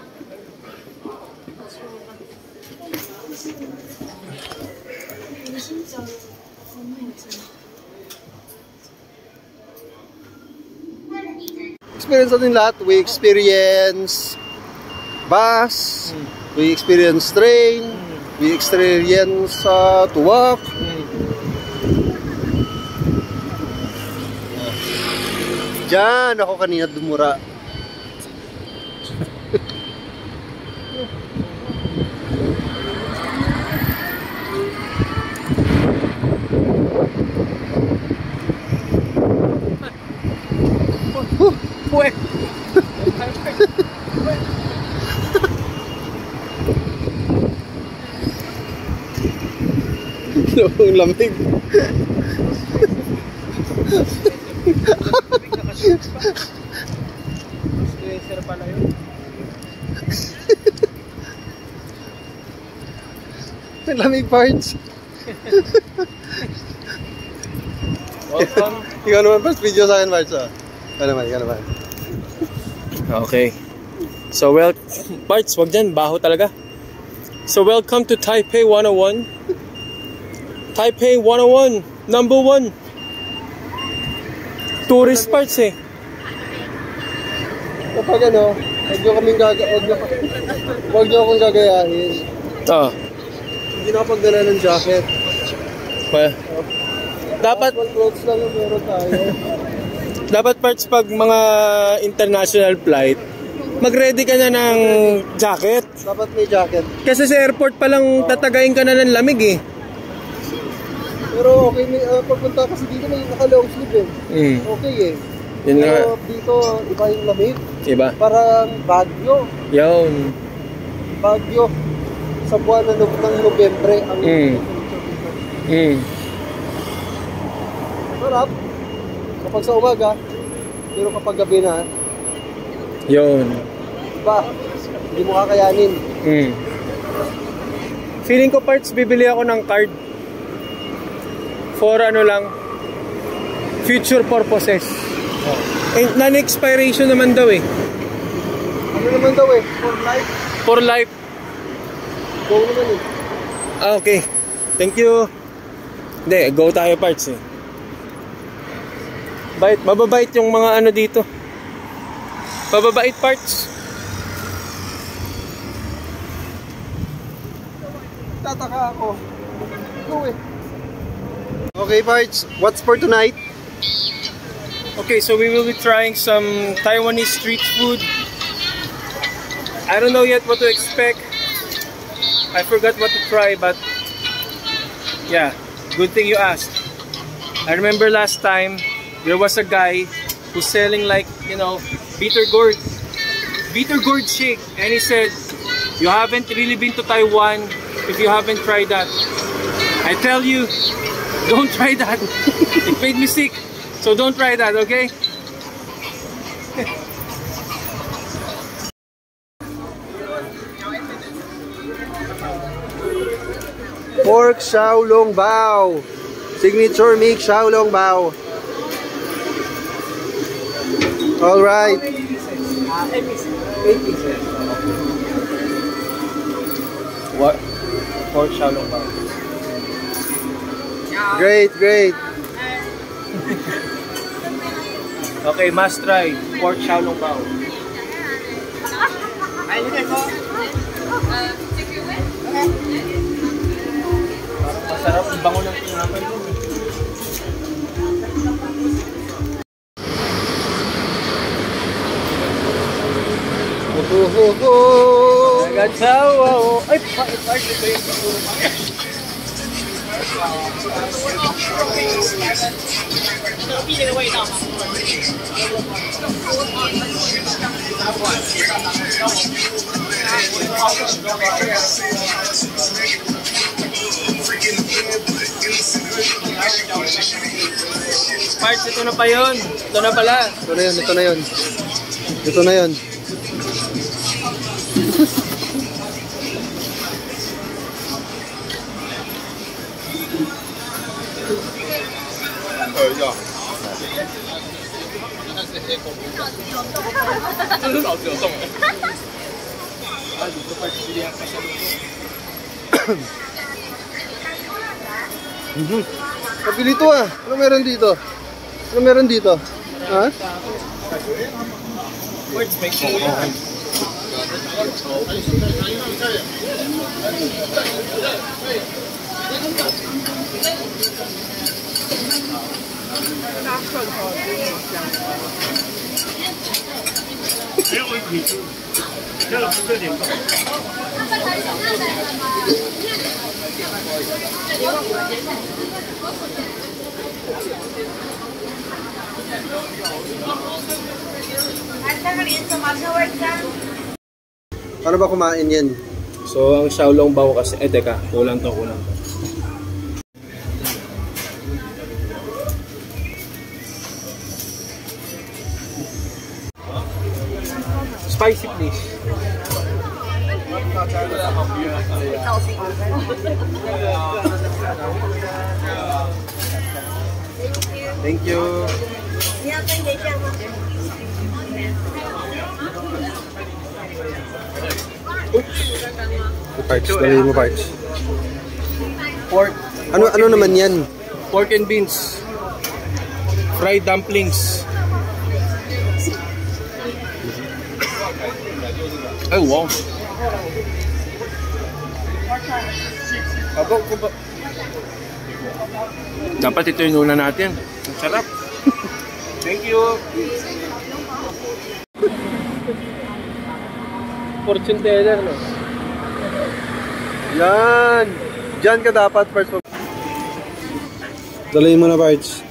Experience natin lahat. We experience bus, we experience train, we experience to walk. Diyan ako kanina dumura. Puwek! Ang lamig. Sir pala yun. Ang lamig parts. Welcome. Ikaw naman first video sa akin parts ah. Ikaw naman. Okay. So, parts, wag dyan, baho talaga. So, welcome to Taipei 101. Taipei 101, number 1. Tourist parts eh. Kapag ano, wag nyo akong gagayahin. Hindi na pagdala ng jacket. Well, dapat clothes lang yung meron tayo. Dapat parts pag mga international flight, mag-ready ka na ng jacket. Dapat may jacket. Kasi sa airport pa lang tatagayin ka na ng lamig eh. Pero okay, pagpunta kasi dito may naka-long sleeve eh. Okay eh. Yun nga. Pero dito, iba yung lamig. Iba? Parang Baguio. Yun. Baguio. Sa buwan ng Nobyembre. Sarap. Kapag sa umaga, pero kapag gabi na, yun. Diba? Hindi mo kakayanin. Feeling ko parts, bibili ako ng card. For ano lang, future purposes. And non-expiration naman daw eh. Ano naman daw eh? For life? For life. Go naman eh. Ah, okay. Thank you. Hindi, go tayo parts eh. Mababait yung mga ano dito. Mababait parts. Tataka ako. Go eh. Okay parts, what's for tonight? Okay, so we will be trying some Taiwanese street food. I don't know yet what to expect. I forgot what to try, but yeah, good thing you asked. I remember last time there was a guy who's selling like, you know, bitter gourd shake, and he said, you haven't really been to Taiwan if you haven't tried that. I tell you, don't try that. It made me sick, so don't try that, okay? Pork Xiaolong Bao. Signature mix Xiaolong Bao. All right. 8 pieces. What? Pork Xiaolong Bao. Great, great. Okay, must try. Pork Xiaolong Bao. Masarap ang bango ng tinapay ko. Nagasawa o. Ay, part ito yung pagpuro pa. Parts, ito na pa yun. Ito na pala. Ito na yun, ito na yun. Ito na yun. Kapili ito ah. Ano meron dito? Ano meron dito? Ha? Paano ba kumain yan? So, ang Xiaolong Bao kasi, teka, kulang to. Spicy, please. Thank you. Parts, dali mo parts. Pork. Ano naman yan? Pork and beans. Fried dumplings. Ay, wow. Dapat ito yung una natin. Ang sarap. Thank you. Fortune teller, no? Yan! Diyan ka dapat parts. Dalayin mo na parts.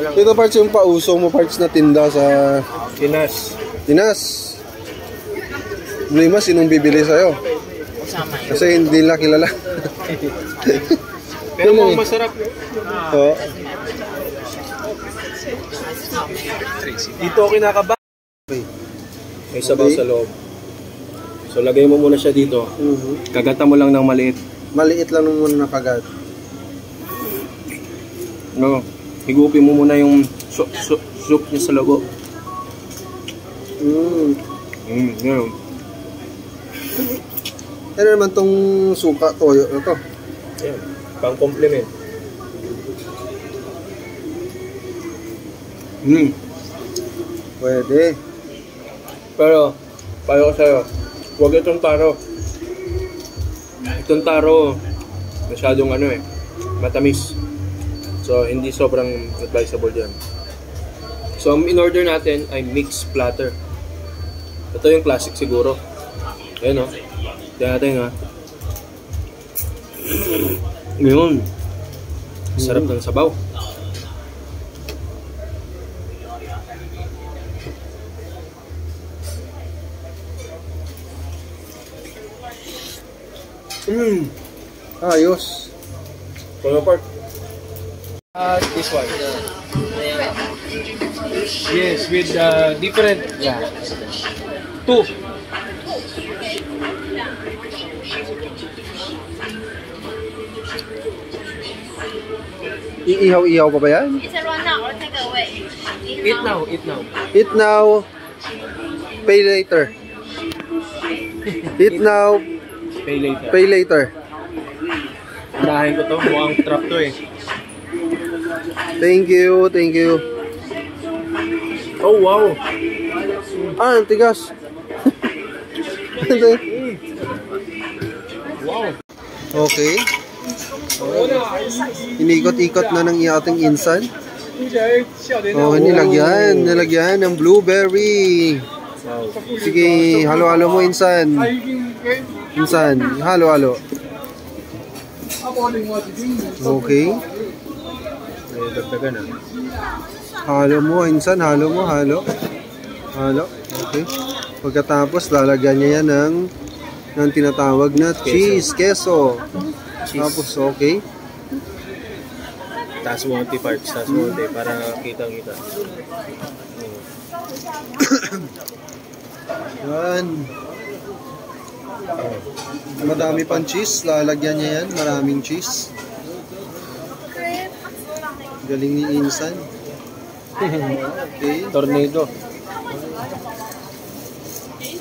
Ito parts yung pausong mo parts na tinda sa Tinas. Problema, sinong bibili sa'yo? Kasi hindi nila kilala. Pero mukhang masarap. Oo. Dito ako kinakaba. May sabaw sa loob. So lagay mo muna siya dito. Kagata mo lang ng maliit. Maliit lang muna nakagat. No, higupin mo muna yung soup niya sa logo. Yan. Ano naman tong suka, toyo na to? Ayan, pang compliment. Pwede. Pero, payo ko sa'yo, huwag itong taro. Itong taro, masyadong matamis. So, hindi sobrang advisable dyan. So, ang in-order natin ay mixed platter. Ito yung classic siguro. Ayan o. Tignan natin ha. Ngayon. Sarap ng sabaw. Ayos. Ano part? This one. Yes, with different. Yeah. 2. Iihaw-ihaw pa ba yan? Is it one now or take away? Eat now, eat now. Eat now, pay later. Eat now, Pay later. Pay later. Unahin ko to. Mukhang trap to eh. Thank you, thank you. Oh, wow. Ah, ang tigas. Wow. Okay. Inikot-ikot na ng ating insan. Oh, nilagyan ng blueberry. Sige, halo-halo mo, insan. Insan, halo-halo. Okay. Ay, dagdagan na. Halo mo, insan, halo mo, halo. Halo, okay. Pagkatapos, lalagyan niya yan ng tinatawag na cheese, queso. Tapos, okay. Taas mo onti parts, taas mo onti para kitang-kita. Yan. Madami pang cheese, lalagyan niya yan, maraming cheese. Galing ni insan. Okay. Tornado.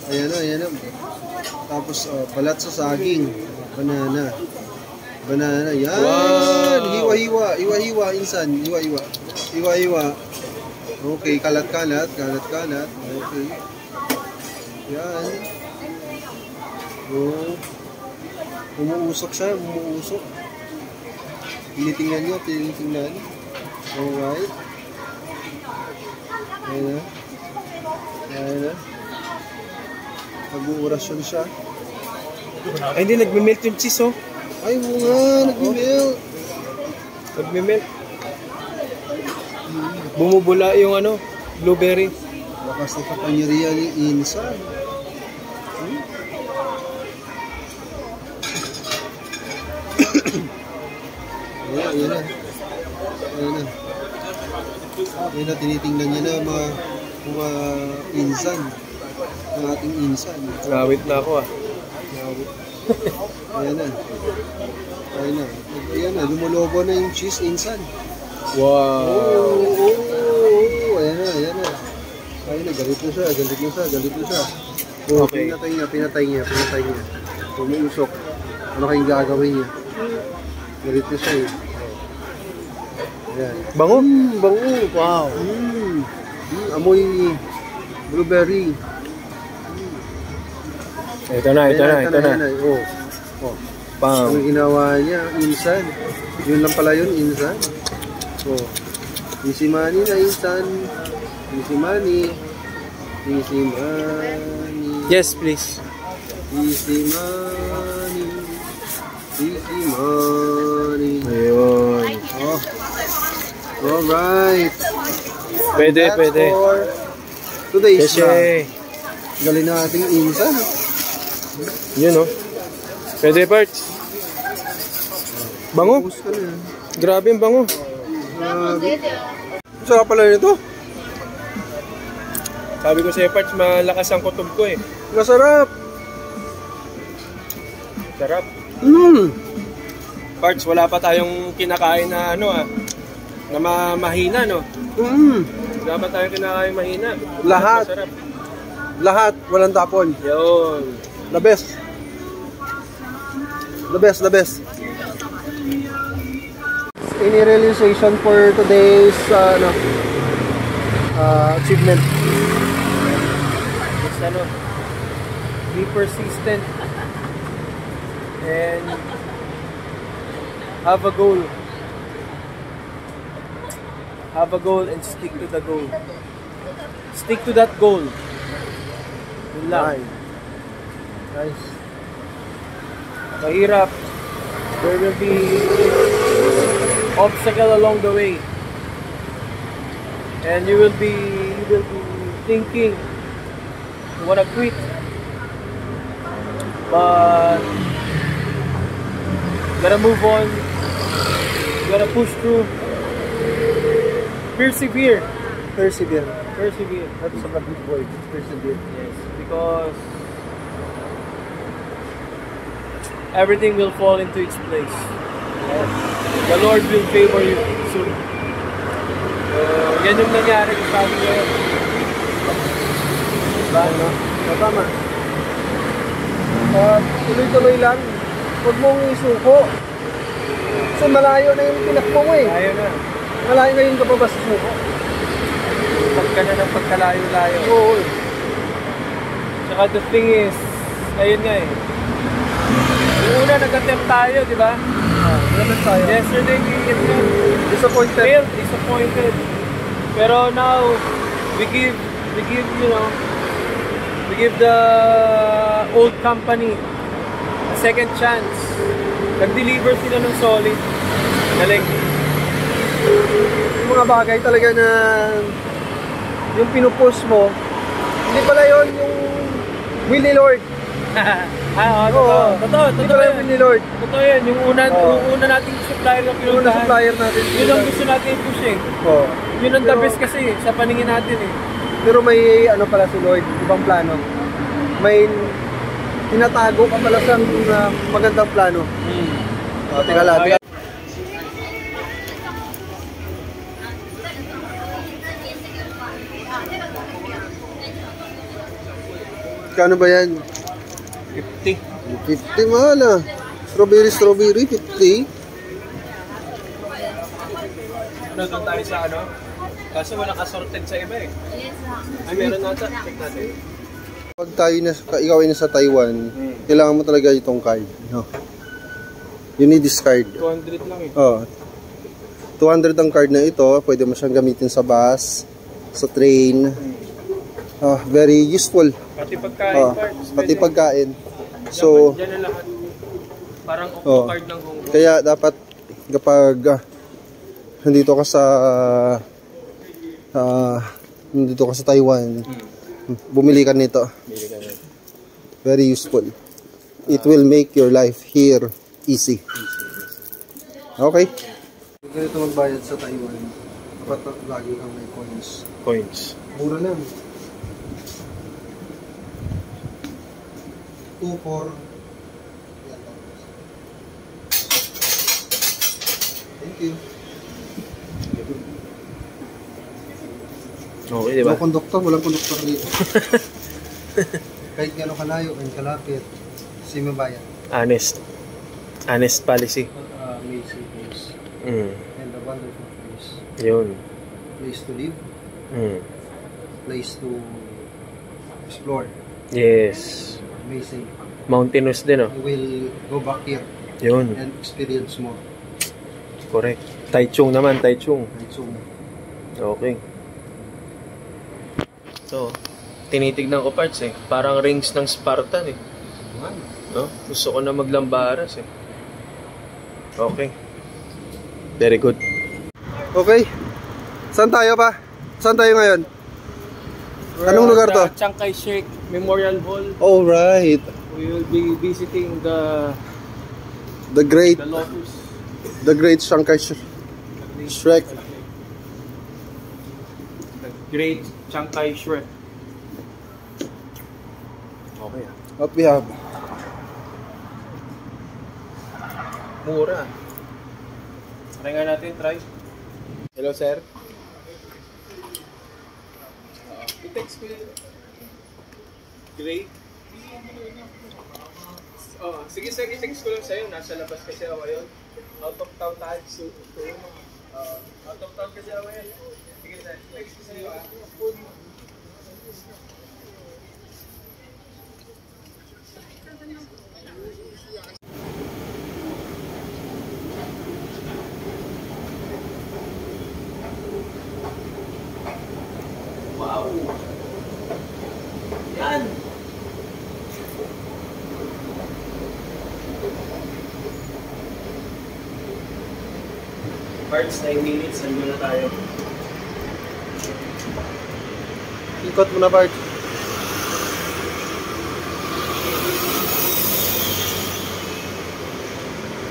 Ayan na, ayan na. Tapos, balat sa saging. Banana. Banana. Yan! Wow. Hiwa-hiwa. Hiwa-hiwa, insan. Hiwa-hiwa. Hiwa-hiwa. Okay, kalat-kalat. Kalat-kalat. Okay. Yan. Oh. Umuusok siya. Umuusok. Tinitingnan niyo. Tinitingnan. Alright. Ayan na. Ayan na. Nag-uurasyon siya. Ay, hindi. Nagme-melt yung cheese, oh. Ay, mo nga. Nag-melt. Nagme-melt. Bumubula yung ano, blueberry. Lakas na kapangyarihan ni insan. Ayan na. Ayan na. Ayan na, tinitingnan niya na mga insan. Ang ating insan. Ngawit na ako, ah. Ngawit. Ayan na. Ayan na. Ayan na, lumulobo na yung cheese, insan. Wow. Ayan na, ayan na. Ayan na, galit na siya, galit na siya, galit na siya. Oh, Okay. pinatay niya. Umuusok. Ano kayong gagawin niya? Galit na siya eh. Ayan. Bango? Bango. Wow. Amoy blueberry. Ito na. Oh. Pang. Ano ginawa niya? Insan. Yun lang pala yun, insan. Oh. Easy money na, insan. Easy money. Easy money. Yes, please. Easy money. Easy money. Ayun. Oh. Alright. Pwede. For today's vlog. Kasi, Galing na ating insan. yun, oh. Pwede, parts. Bango. Tapos ka na. Grabe yung bango. Sarap pala nito. Sabi ko sa'yo, parts, malakas ang kutob ko, eh. Masarap. Sarap. Parts, wala pa tayong kinakain na ano, na mahina, no? Wala pa tayong kinakain mahina. Lahat. Masarap. Lahat. Walang tapon. Yun. The best. The best, the best. Any realization for today's achievement? Just be persistent and have a goal. Have a goal and stick to the goal. Stick to that goal. Yun lang. Nice. Mahirap. There will be obstacle along the way. And you will be thinking you wanna quit. But you gotta move on. You gotta push through. Persevere. Persevere. That's a good word. Persevere. Yes, because everything will fall into its place. Yes. The Lord will favor you soon. Yan yung nangyari sa amin ngayon. Diba? Tama. Tuloy-tuloy lang. Huwag mong isuko. Kasi malayo na yung tinakbo mo eh. Malayo na. Malayo na yung kapabas suko. Pagka na ng pagkalayo-layo. Oo. Tsaka the thing is, ayun nga eh. Yung una nag-attempt tayo, di ba? Nag-attempt tayo. Yesterday, disappointed. Failed, disappointed. Pero now, we give the old company a second chance. Nag-deliver sila ng solid. Galing. Yung mga bagay talaga na yung pinupush mo, hindi pala yun yung will ni Lord. Totoo. Hindi pala yung will ni Lord. Totoo yun. Yung una nating supplier na pinuntahan. Yung supplier natin. Yun ang gusto natin i-push eh. Yun ang the best kasi sa paningin natin eh. Pero may ano pala si Lord, ibang plano. May tinatago ka pala sa magandang plano. Teka lang. Kano ba yan? 50. 50 mahal ah. Strawberry, 50. Ano, doon tayo sa ano? Kasi walang assorted sa iba eh. Ay, meron nata. Check natin. Pag tayo ikaw ay nasa Taiwan, kailangan mo talaga itong card. No? You need this card. 200 lang eh. 200 ang card na ito. Pwede mo siyang gamitin sa bus, sa train. Very useful. Pati pagkain parts. Pati pagkain. So, dyan na lahat. Parang card ng Hong Kong. Kaya dapat kapag nandito ka sa Taiwan, bumili ka nito. Very useful. It will make your life here easy. Okay. Ganito magbayad sa Taiwan. Dapat lagi kang may coins. Mura lang. 2, 4. Thank you. Okay, diba? Walang konduktor dito. Kahit gano'ng kalayo, ang kalapit, simabayan. Honest policy. Amazing place. And a wonderful place. Yun. Place to live. Place to explore. Yes. Amazing. Mountainous din oh. You will go back here. Yun. And experience more. Correct. Taichung naman, Taichung. Okay. So, tinitignan ko parts eh. Parang rings ng Spartan eh. No? Gusto ko na maglambaras eh. Okay. Very good. Okay. Saan tayo pa? Saan tayo ngayon? Anong lugar to? Chiang Kai-shek Memorial Hall. Oh, right. We will be visiting the Lotus. The great Chiang Kai-shek. The great Chiang Kai-shek. Okay ah. What we have? Mura. Try nga natin, try. Hello, sir. I-text ko yun. Great. Sige sir, i-text ko lang sa'yo. Nasa labas kasi ako yun. Out of town tayo. Out of town kasi ako yun. Sige sir, i-text ko sa'yo. Wow! Yan! Parts, 9 minutes, saan muna tayo? Ikot mo na, Bart.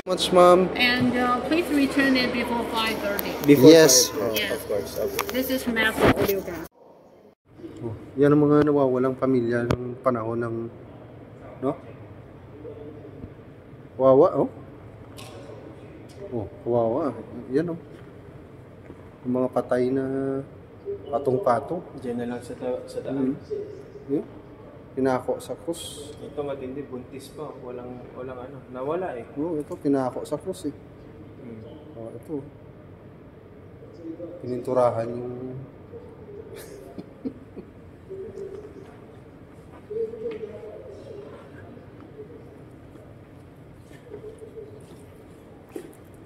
Much, ma'am. And please return it before 5:30. Yes. Yes. Of course. Okay. This is Master Olioga. Yan ang mga nawawalang pamilya ng panahon ng, no? Kawawa, oh. Oh, kawawa. Yan, oh. Yung mga patay na patong-patong. Diyan na lang sa daan. Yeah. Pinako sa krus. Ito matindi, buntis pa. Walang ano. Nawala eh. Oo, ito, pinako sa krus eh. Oh, ito. Pininturahan yung...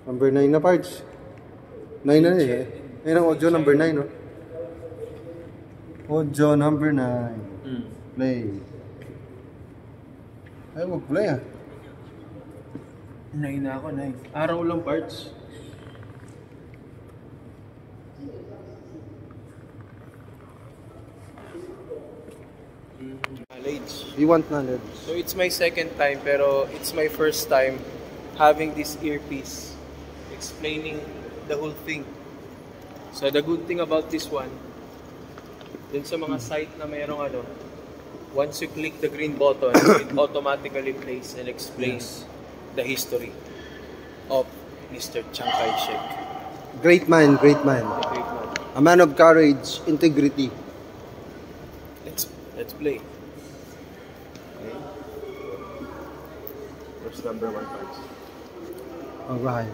Number 9 na parts. 9 na eh. Ayun ang audio number 9, no? Audio number 9. Play. Ay, mag-play ah. 9 na ako, 9. Araw lang parts. Knowledge. You want knowledge? So it's my second time, pero it's my first time having this earpiece explaining the whole thing. So the good thing about this one, dun sa mga site na mayroong ano, once you click the green button, it automatically plays and explains the history of Mr. Chiang Kai-shek. Great man, great man. A great man. A man of courage, integrity. Let's play. Okay. Where's number 1 parts? Alright.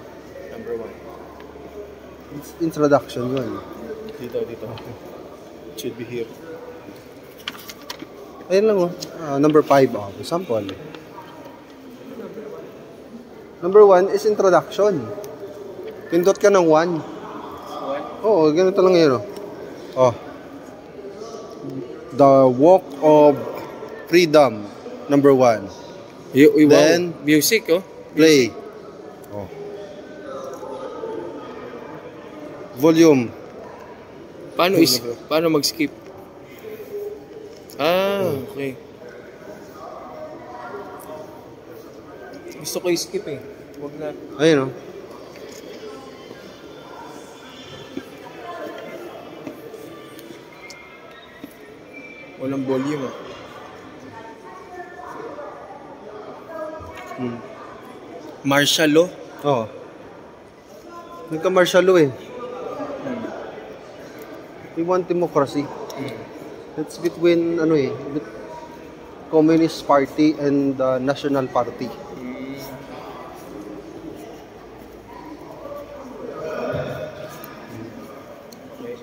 Number 1. It's introduction yun. Dito. It should be here. Ayun lang oh. Number 5 oh. Sample. Number 1 is introduction. Pindot ka ng 1. Oo, ganito lang yun oh. Oh. The Walk of Freedom, number 1. Then, music, oh. play. Oh. Volume. Paano mag-skip? Okay. Gusto ko i-skip eh. Huwag na. Ayun oh. Walang volume ah. Martial law? Oo. Nagka-martial law eh. We want democracy. It's between Communist Party and the National Party.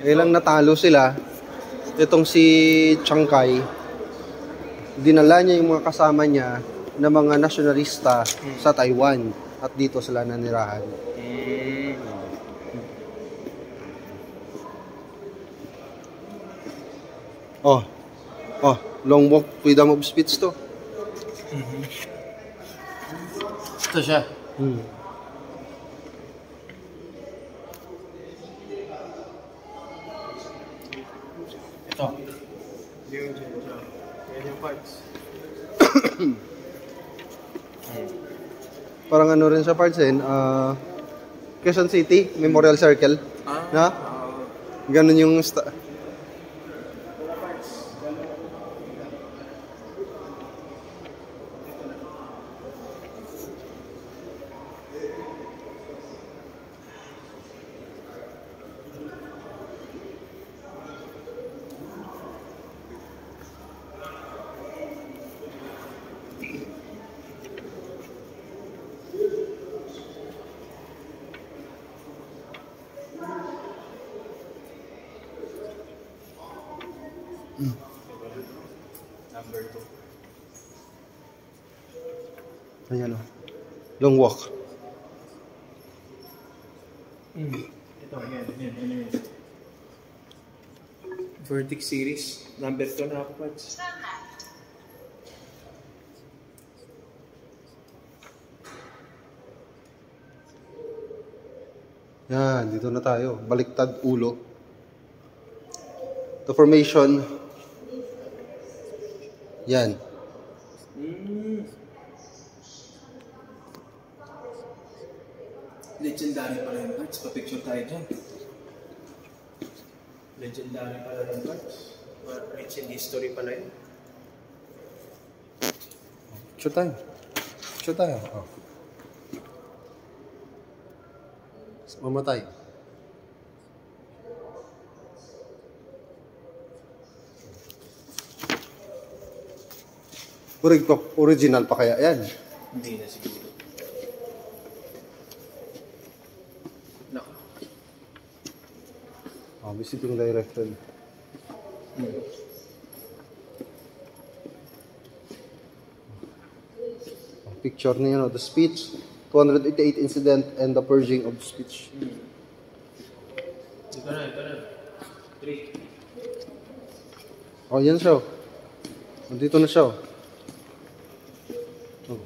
Ilang natalo sila. Itong si Chiang Kai, dinala niya yung mga kasama niya na mga nasyonalista sa Taiwan at dito sila nanirahan. Oh, long walk, freedom of speech to. Ito siya. Ito. Yan yung parts. Parang ano rin sa parts din, Quezon City, Memorial Circle. Na? Ganun yung Number 2. Ayan o. Long walk. Ito, yan. Verdict series. Number 2 na ako, Pads. Yan, dito na tayo. Baliktad ulo. The formation. Yan. Legendary pala yung parts. Pa-picture tayo dyan. Legendary pala yung parts. Rich in history pala yun. Picture tayo. Picture tayo. Oh. Mamatay. Original pa kaya yan? Hindi na siguro. No. Visiting direction. Picture niya, the speech, 288 incident and the purging of the speech. Ito na. 3. Oh, yan siya. Nandito na siya. Oh.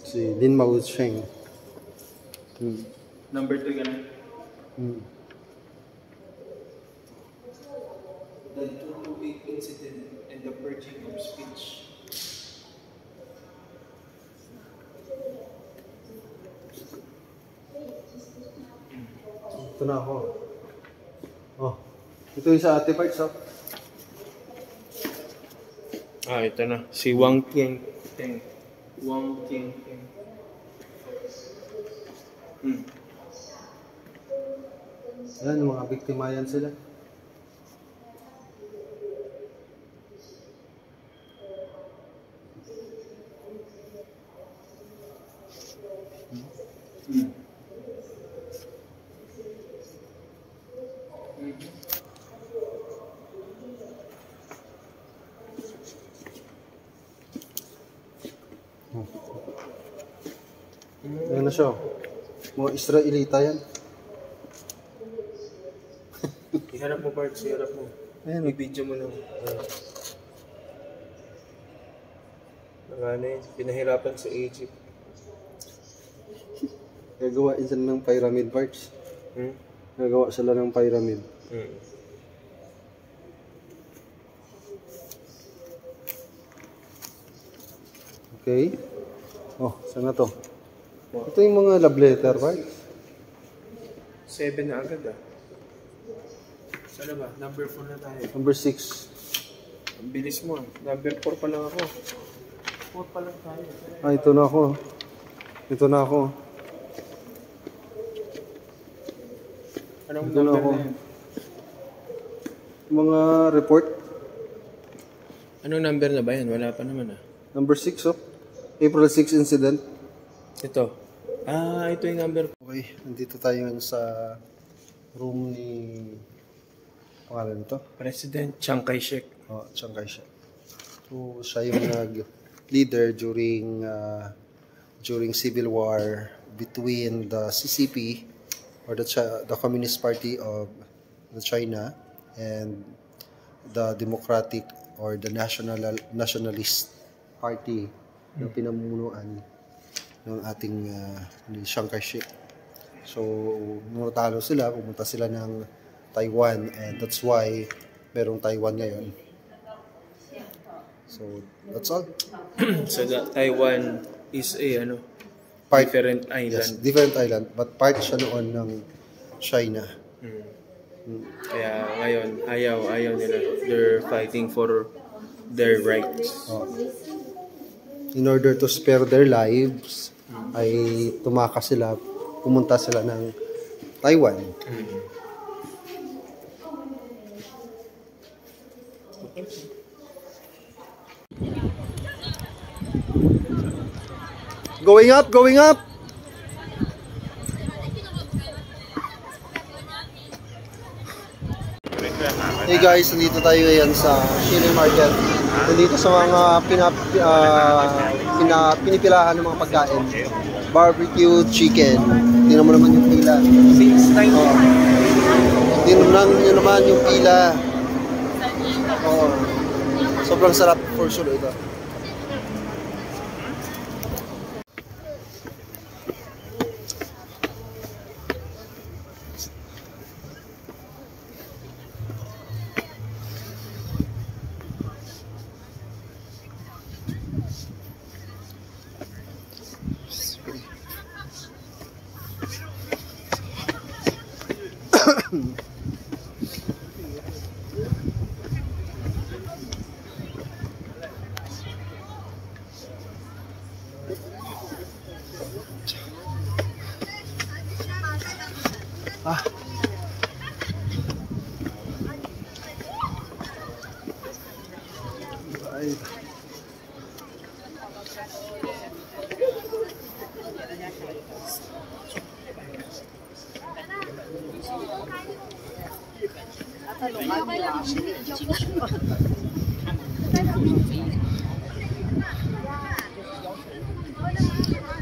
Si Lin Mao Sheng. Number 2 ganun. The 228 incident and the purging of speech. Ito na ako. Oh. Ito yung sa Ate Parts, oh. Ito na. Si Wang Tieng. Wang Tieng. Yan, mga biktima yan sila. Yan na siya. Mga Israelita yan. Iharap mo, Parks. Iharap mo. Ayan. I-video mo lang. Pinahirapan sa Egypt. Gagawa sila ng pyramid parts. Gagawa sila ng pyramid. Okay. Oh, saan na to? Ito yung mga love letter parts. 7 na agad Saan ba? Number 4 na tayo. Number 6. Ang bilis mo. Number 4 pa lang ako. 4 pa lang tayo. Ito na ako. Ito na ako. Anong Ito na number ako. na yan? Mga report. Anong number na ba yan? Wala pa naman Number 6, oh. April 6 incident. Ito. Ito yung number. Okay, nandito tayo ngayon sa room ni... Pangalan ito? President Chiang Kai-shek. Oh, Chiang Kai-shek. So, siya yung leader during civil war between the CCP or the Communist Party of the China and the Democratic or the Nationalist Party na pinamunuan ng ating ni Chiang Kai-shek. So, nung natalo sila, pumunta sila ng Taiwan, and that's why merong Taiwan ngayon. So, that's all. So, Taiwan is a different island. Yes, different island, but part siya noon ng China. Kaya ngayon, ayaw nila. They're fighting for their rights. In order to spare their lives, ay tumakas sila, pumunta sila ng Taiwan. Going up, going up! Hey guys, nandito tayo ngayon sa Chile Market. Nandito sa mga pinipilahan ng mga pagkain. Barbecue chicken. Tingnan mo naman yung pila. Tingnan nyo naman yung pila. Sobrang sarap for sure ito.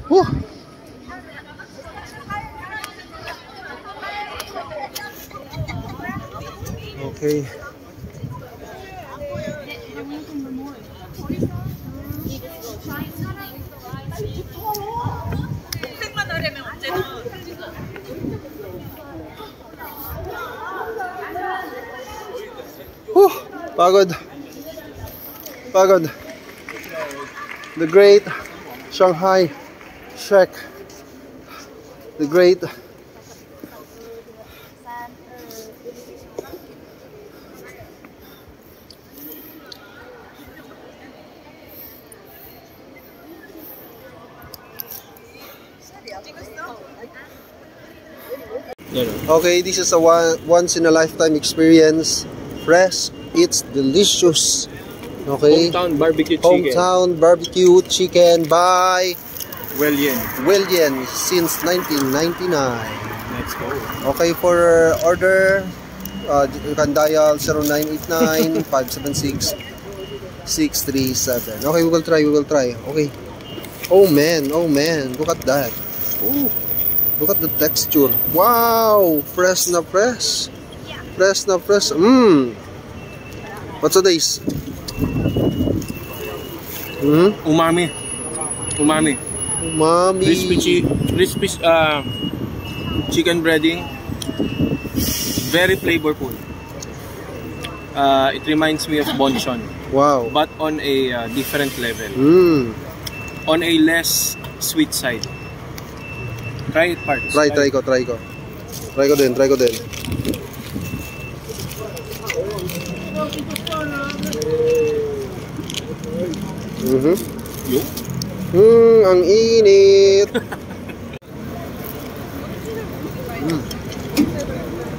Whew. Okay. Whew. Pagod. Pagod. The Great Shanghai Trek. The Great Okay, this is a once in a lifetime experience. Fresh, it's delicious. Okay. Hometown barbecue chicken. Hometown barbecue chicken by William since 1999. Let's go. Okay, for order, you can dial 0989-576-637. Okay, we will try. Okay. Oh man, look at that. Ooh. Look at the texture. Wow! Fresh na fresh. Fresh na fresh. What's this? Umami. Crispy chicken breading. Very flavorful. It reminds me of bonchon. Wow. But on a different level. On a less sweet side. Try it, Parts. Try ko din. Ang init.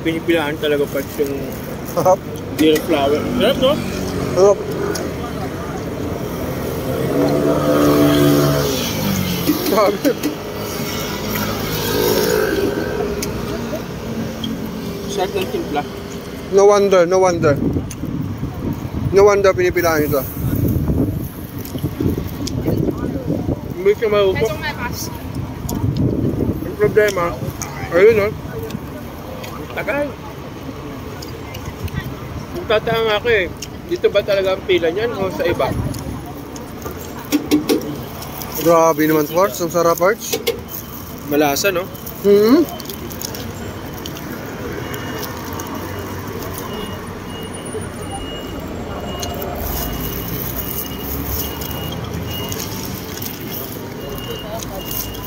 Pinipilaan talaga, Parts, yung Sarap. deer flour. Sarap, no? Sarap. Sarap ng timpla. No wonder pinipilaan ito. Hindi siya maubos. Ang problema, ayun, no? Tagal. Nagtatanga ako eh. Dito ba talaga ang pila niyan o sa iba? Grabe naman, Parts. Ang sarap, Parts. Malasa, no?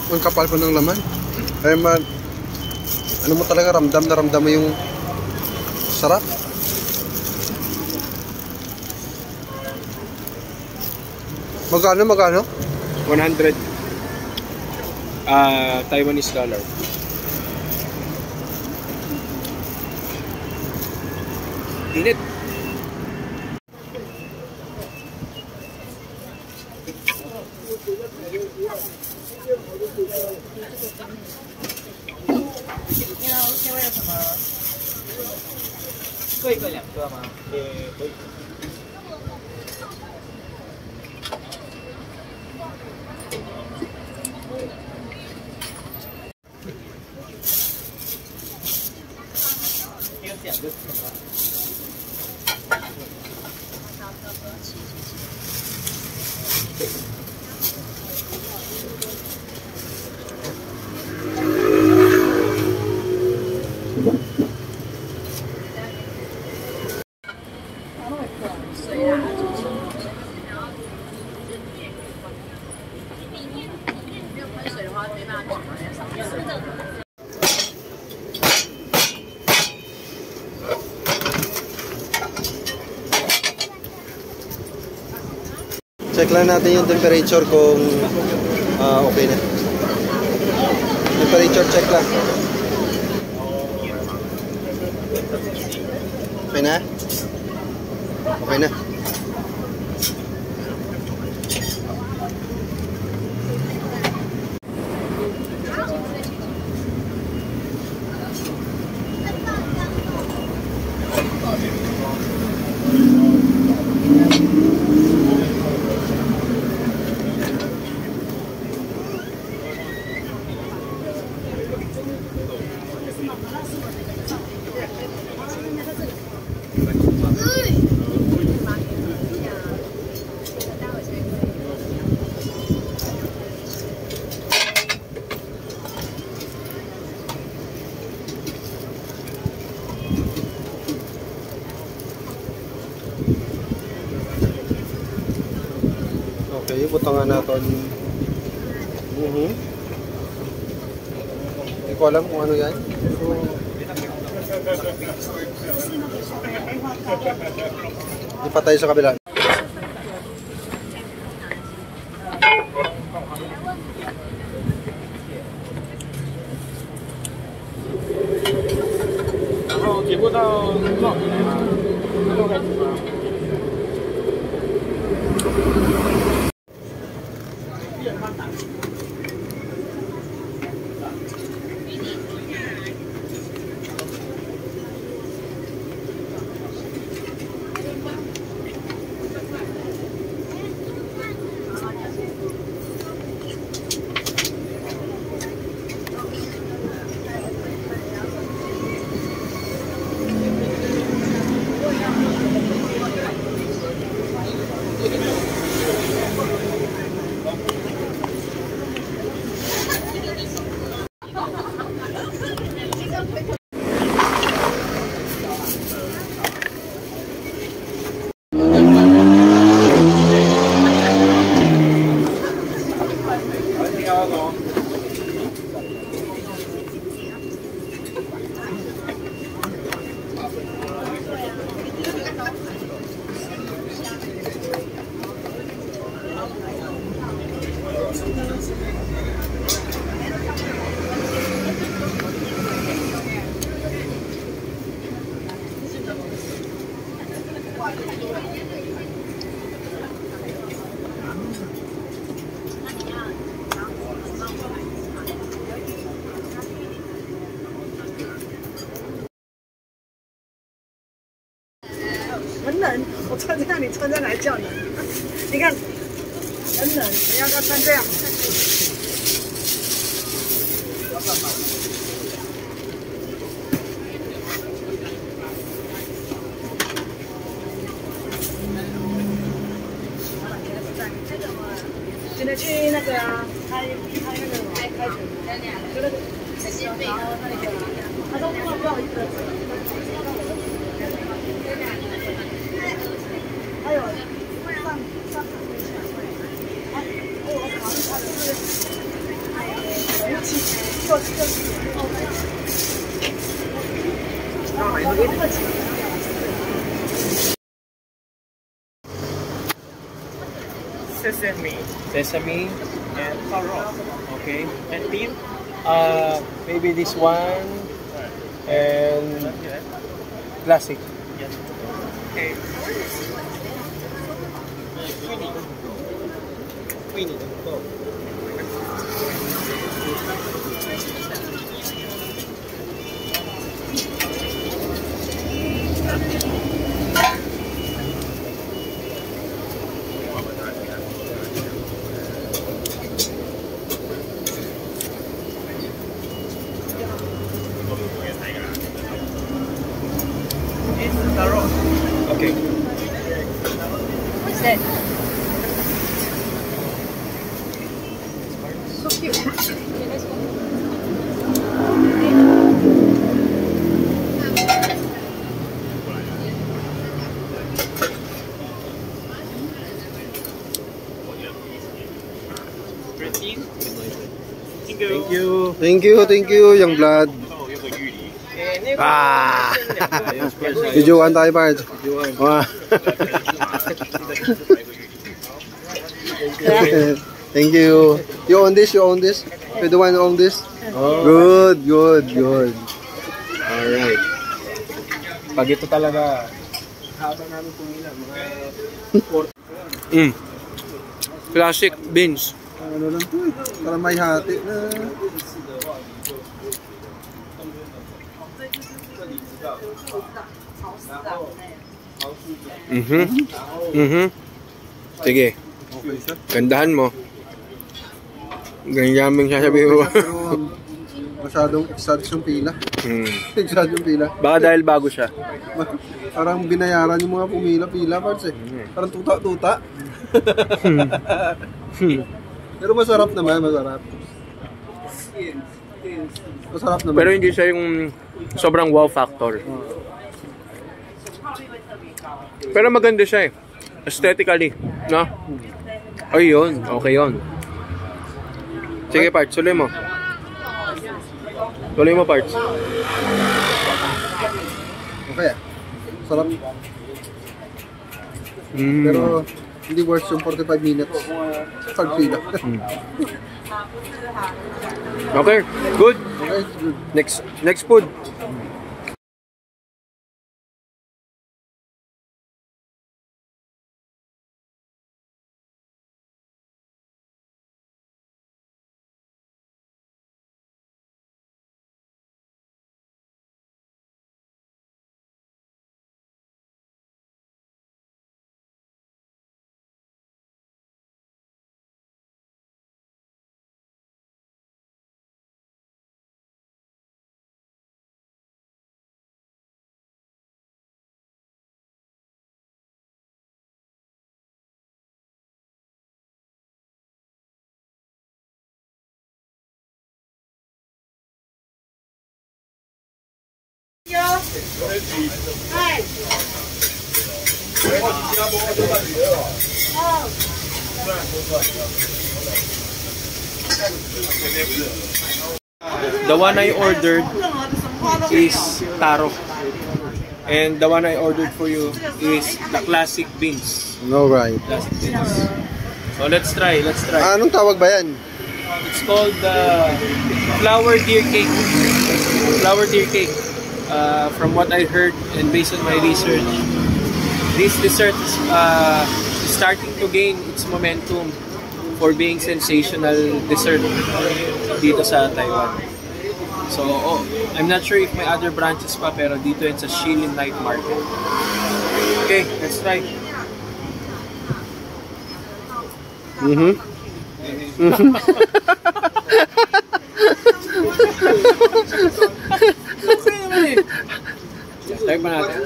Ang kapal pa ng laman. Ay man, ano mo talaga, ramdam mo yung sarap. Magkano? 100 Taiwanese dollar. Init. Check lang natin yung temperature kung okay na. Temperature check lang. Okay na? Okay na. Okay, butang nga natin. Hindi ko alam kung ano yan. Lipat tayo sa kabila.很冷，我穿这样，你穿这样还叫冷？你看，很冷，你要不要穿这样？现在去那个开那个开水，就那个神经病，然后那个他说不好意思。还有上我好像他的是红旗，Sesame and taro. Okay. And bean? Maybe this one and classic. Yes. Okay. Queenie. Okay. What's that? So cute. Thank you, Young Blood. Ah! Videoan tayo pa. Thank you. You own this? You're the one who own this? Oh. Good. Alright. Pag ito talaga, haba namin pumila, mga classic beans. Ano lang to eh. Para may hati na. Sige. Gandahan mo. Ganyan yung sasabihin mo. Masyadong excited yung pila. Excited yung pila. Baka dahil bago siya. Parang binayaran yung mga pumila-pila parts eh. Parang tuta-tuta. Pero masarap naman, masarap. Masarap naman. Pero hindi siya yung sobrang wow factor. Pero maganda siya eh. Aesthetically, no? Ay, yun. Okay yun. Sige, Parts. Tuloy mo. Tuloy mo, Parts. Okay. Sarap. Pero hindi worth yung 45 minutes. Pagpila. Okay, good. Okay, good. Next food. The one I ordered is taro. And the one I ordered for you is the classic beans. Alright. Classic beans. So let's try. Anong tawag ba yan? It's called flour deer cake. Flour deer cake. From what I heard and based on my research, this dessert is starting to gain its momentum for being sensational dessert dito sa Taiwan. So, I'm not sure if may other branches pa, pero dito yun sa Shilin Night Market. Okay, let's try. Try pa natin.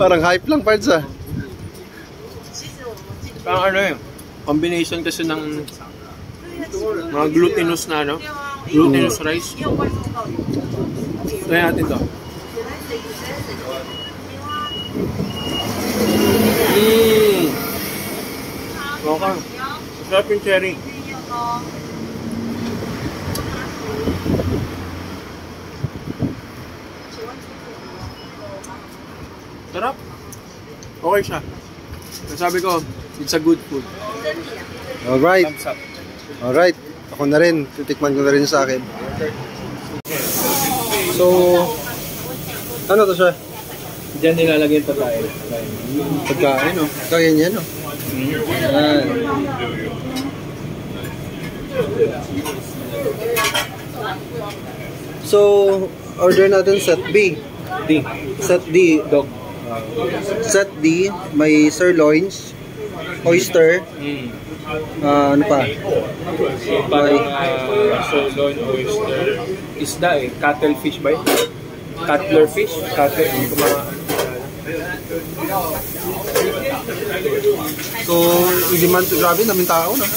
Parang hype lang, Pards, ah. Parang ano yun, combination kasi ng mga glutinous na ano, glutinous rice. Try natin to. Okay. Sarap yung cherry. Sarap. Okay siya. Sabi ko, it's a good food. Alright. Thumbs up. Alright. Ako na rin. Titikman ko na rin sa akin. So, ano to siya? Diyan nilalagay yung pagkain. Pagkain, no? Kaya niya, no? Ayan. So, order natin set B. D. Set D. Dog. Set D, may sirloins, oyster, ano pa? Parang sirloin, oyster, isda eh, cuttlefish ba yun? Cutlerfish? Cutler, hindi ko So, i-demand, grabe, naming tao, no?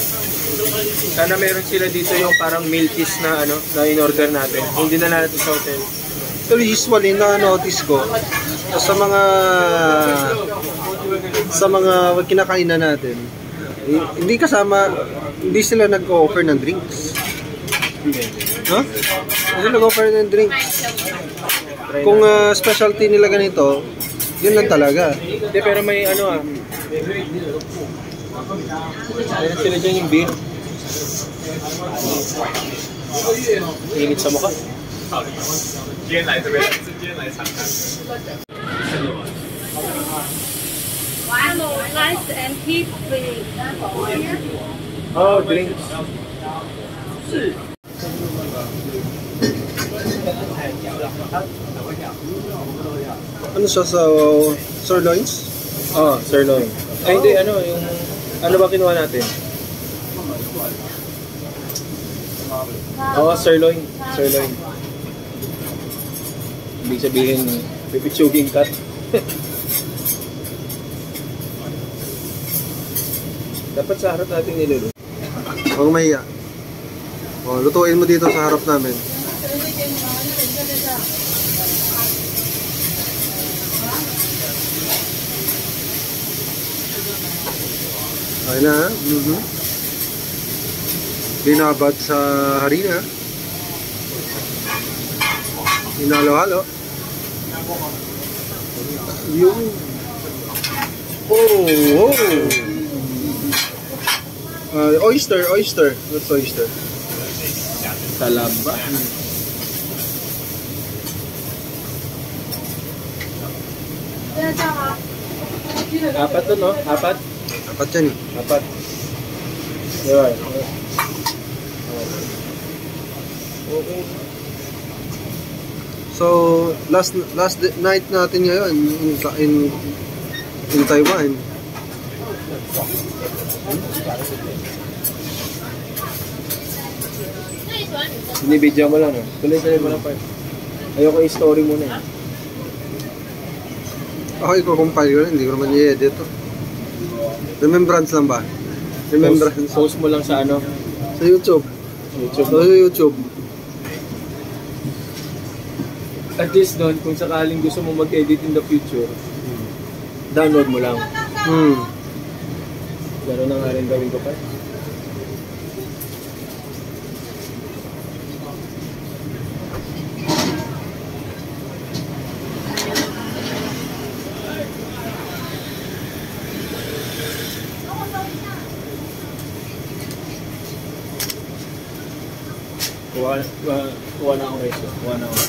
Sana meron sila dito yung parang milkies na ano, na in-order natin. Hindi na natin sa hotel. Actually, usually, na-notice ko, sa mga kinakainan natin, hindi sila nag-offer ng drinks. Huh? Hindi nag-offer ng drinks. Kung specialty nila ganito, yun lang talaga. Hindi, pero may ano meron sila dyan yung beer. Init sa mukha. Rice and beef please. Oh, drinks. Ano siya sa sirloins? Oh, sirloin. Ay, hindi, ano, yung... Ano ba kinuha natin? Oh, sirloin. Sirloin. Ibig sabihin, pipitsuging cut. Dapat sa harap natin niluluto. Huwag mahiya. O, lutuin mo dito sa harap namin. Ayun na. Binabad sa harina. Hinalo-halo. Yung. Oh. Oyster. What's oyster? Talaba. Apat to, no? Apat? Apat yan eh. Apat. Yun. Okay. So, last night natin ngayon in Taiwan. Binibidyo mo lang, tuloy-tuloy mo lang pa. Ayoko yung story muna eh. Ako i-compile ko lang, hindi ko naman i-edit to. Remembrance lang ba? Remembrance. Post mo lang sa ano? Sa YouTube. Sa YouTube. At least doon, kung sakaling gusto mo mag-edit in the future, download mo lang. Gano'n na nga rin gawin ko pa. Kuha na akong reso. Kuha na ako.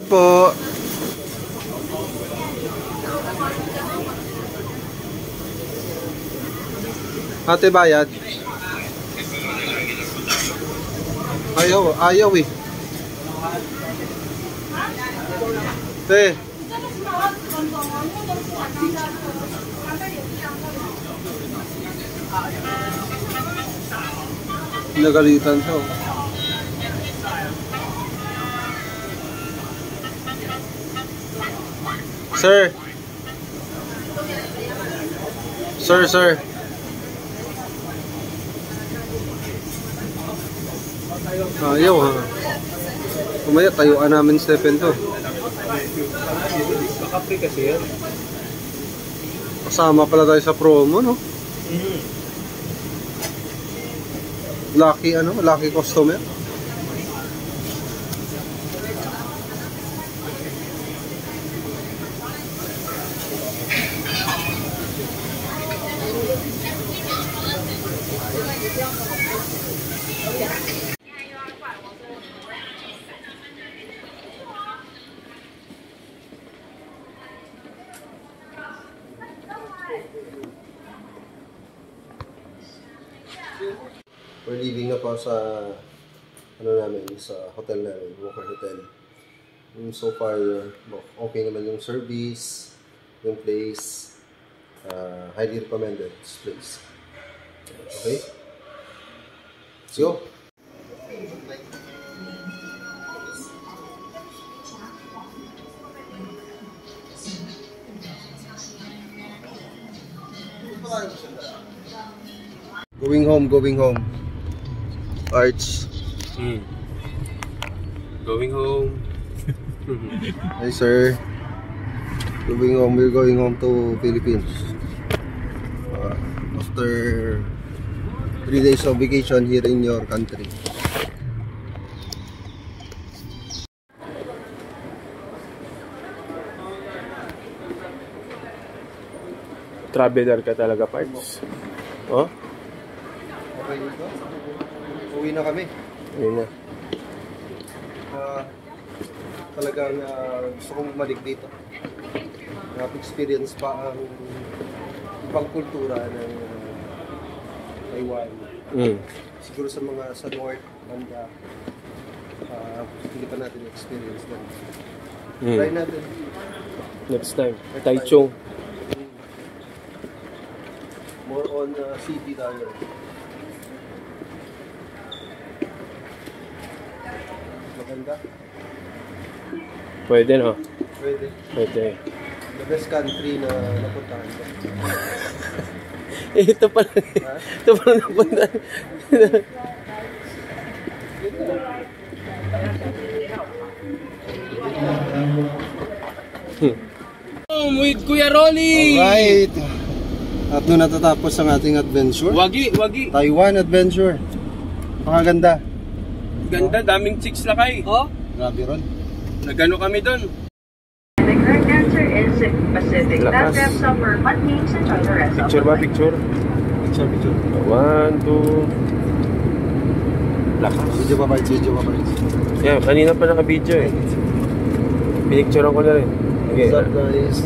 Po. Ate bayad. Ayaw eh. Te. Nagalitan siya. Sir. Ayaw ha. Kumaya, tayuan namin Stephen to. Makapre kasi yan. Kasama pala tayo sa promo, no? Lucky, lucky customer. We're leaving na po sa sa hotel namin, Walker Hotel. So far, okay naman yung service, yung place. Highly recommended this place. Okay? Let's go! Going home. Arch. Going home. Hi sir. We're going home to Philippines. After 3 days of vacation here in your country. Traveler ka talaga, Parts. Oh? Okay dito. Uwi na kami. Uwi na. Talagang gusto kong bumalik dito. Experience pa ang ibang kultura ng Taiwan. Siguro sa North, banda, hindi pa natin experience doon. Try natin. Next time. Taichung. More on city tayo. Maganda. Pwede, no? Pwede. The best country na napuntahan ko. Ito pala. Ito pala napuntahan. With Kuya Rolly! Alright. At doon natatapos ang ating adventure. Wagi. Taiwan adventure. Pakaganda. Ganda, daming chicks lakay. Oh? Grabe ron. Nagano kami doon. The correct answer is Pacific. That wraps up our fun games and enjoy the rest of the night. Picture. 1, 2. Lakas. Video pa. Yeah, kanina pa naka-video eh. Pinicturean ko na rin. What's up guys?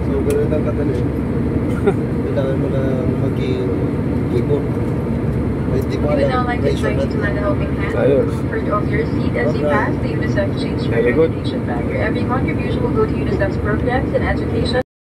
So, ganun lang katali. Kailangan mo na maging keyboard. We would now like to invite you to lend a helping hand comfort of your seat as you pass the UNICEF Change Recognition Bag. Your every contribution will go to UNICEF's programs and education.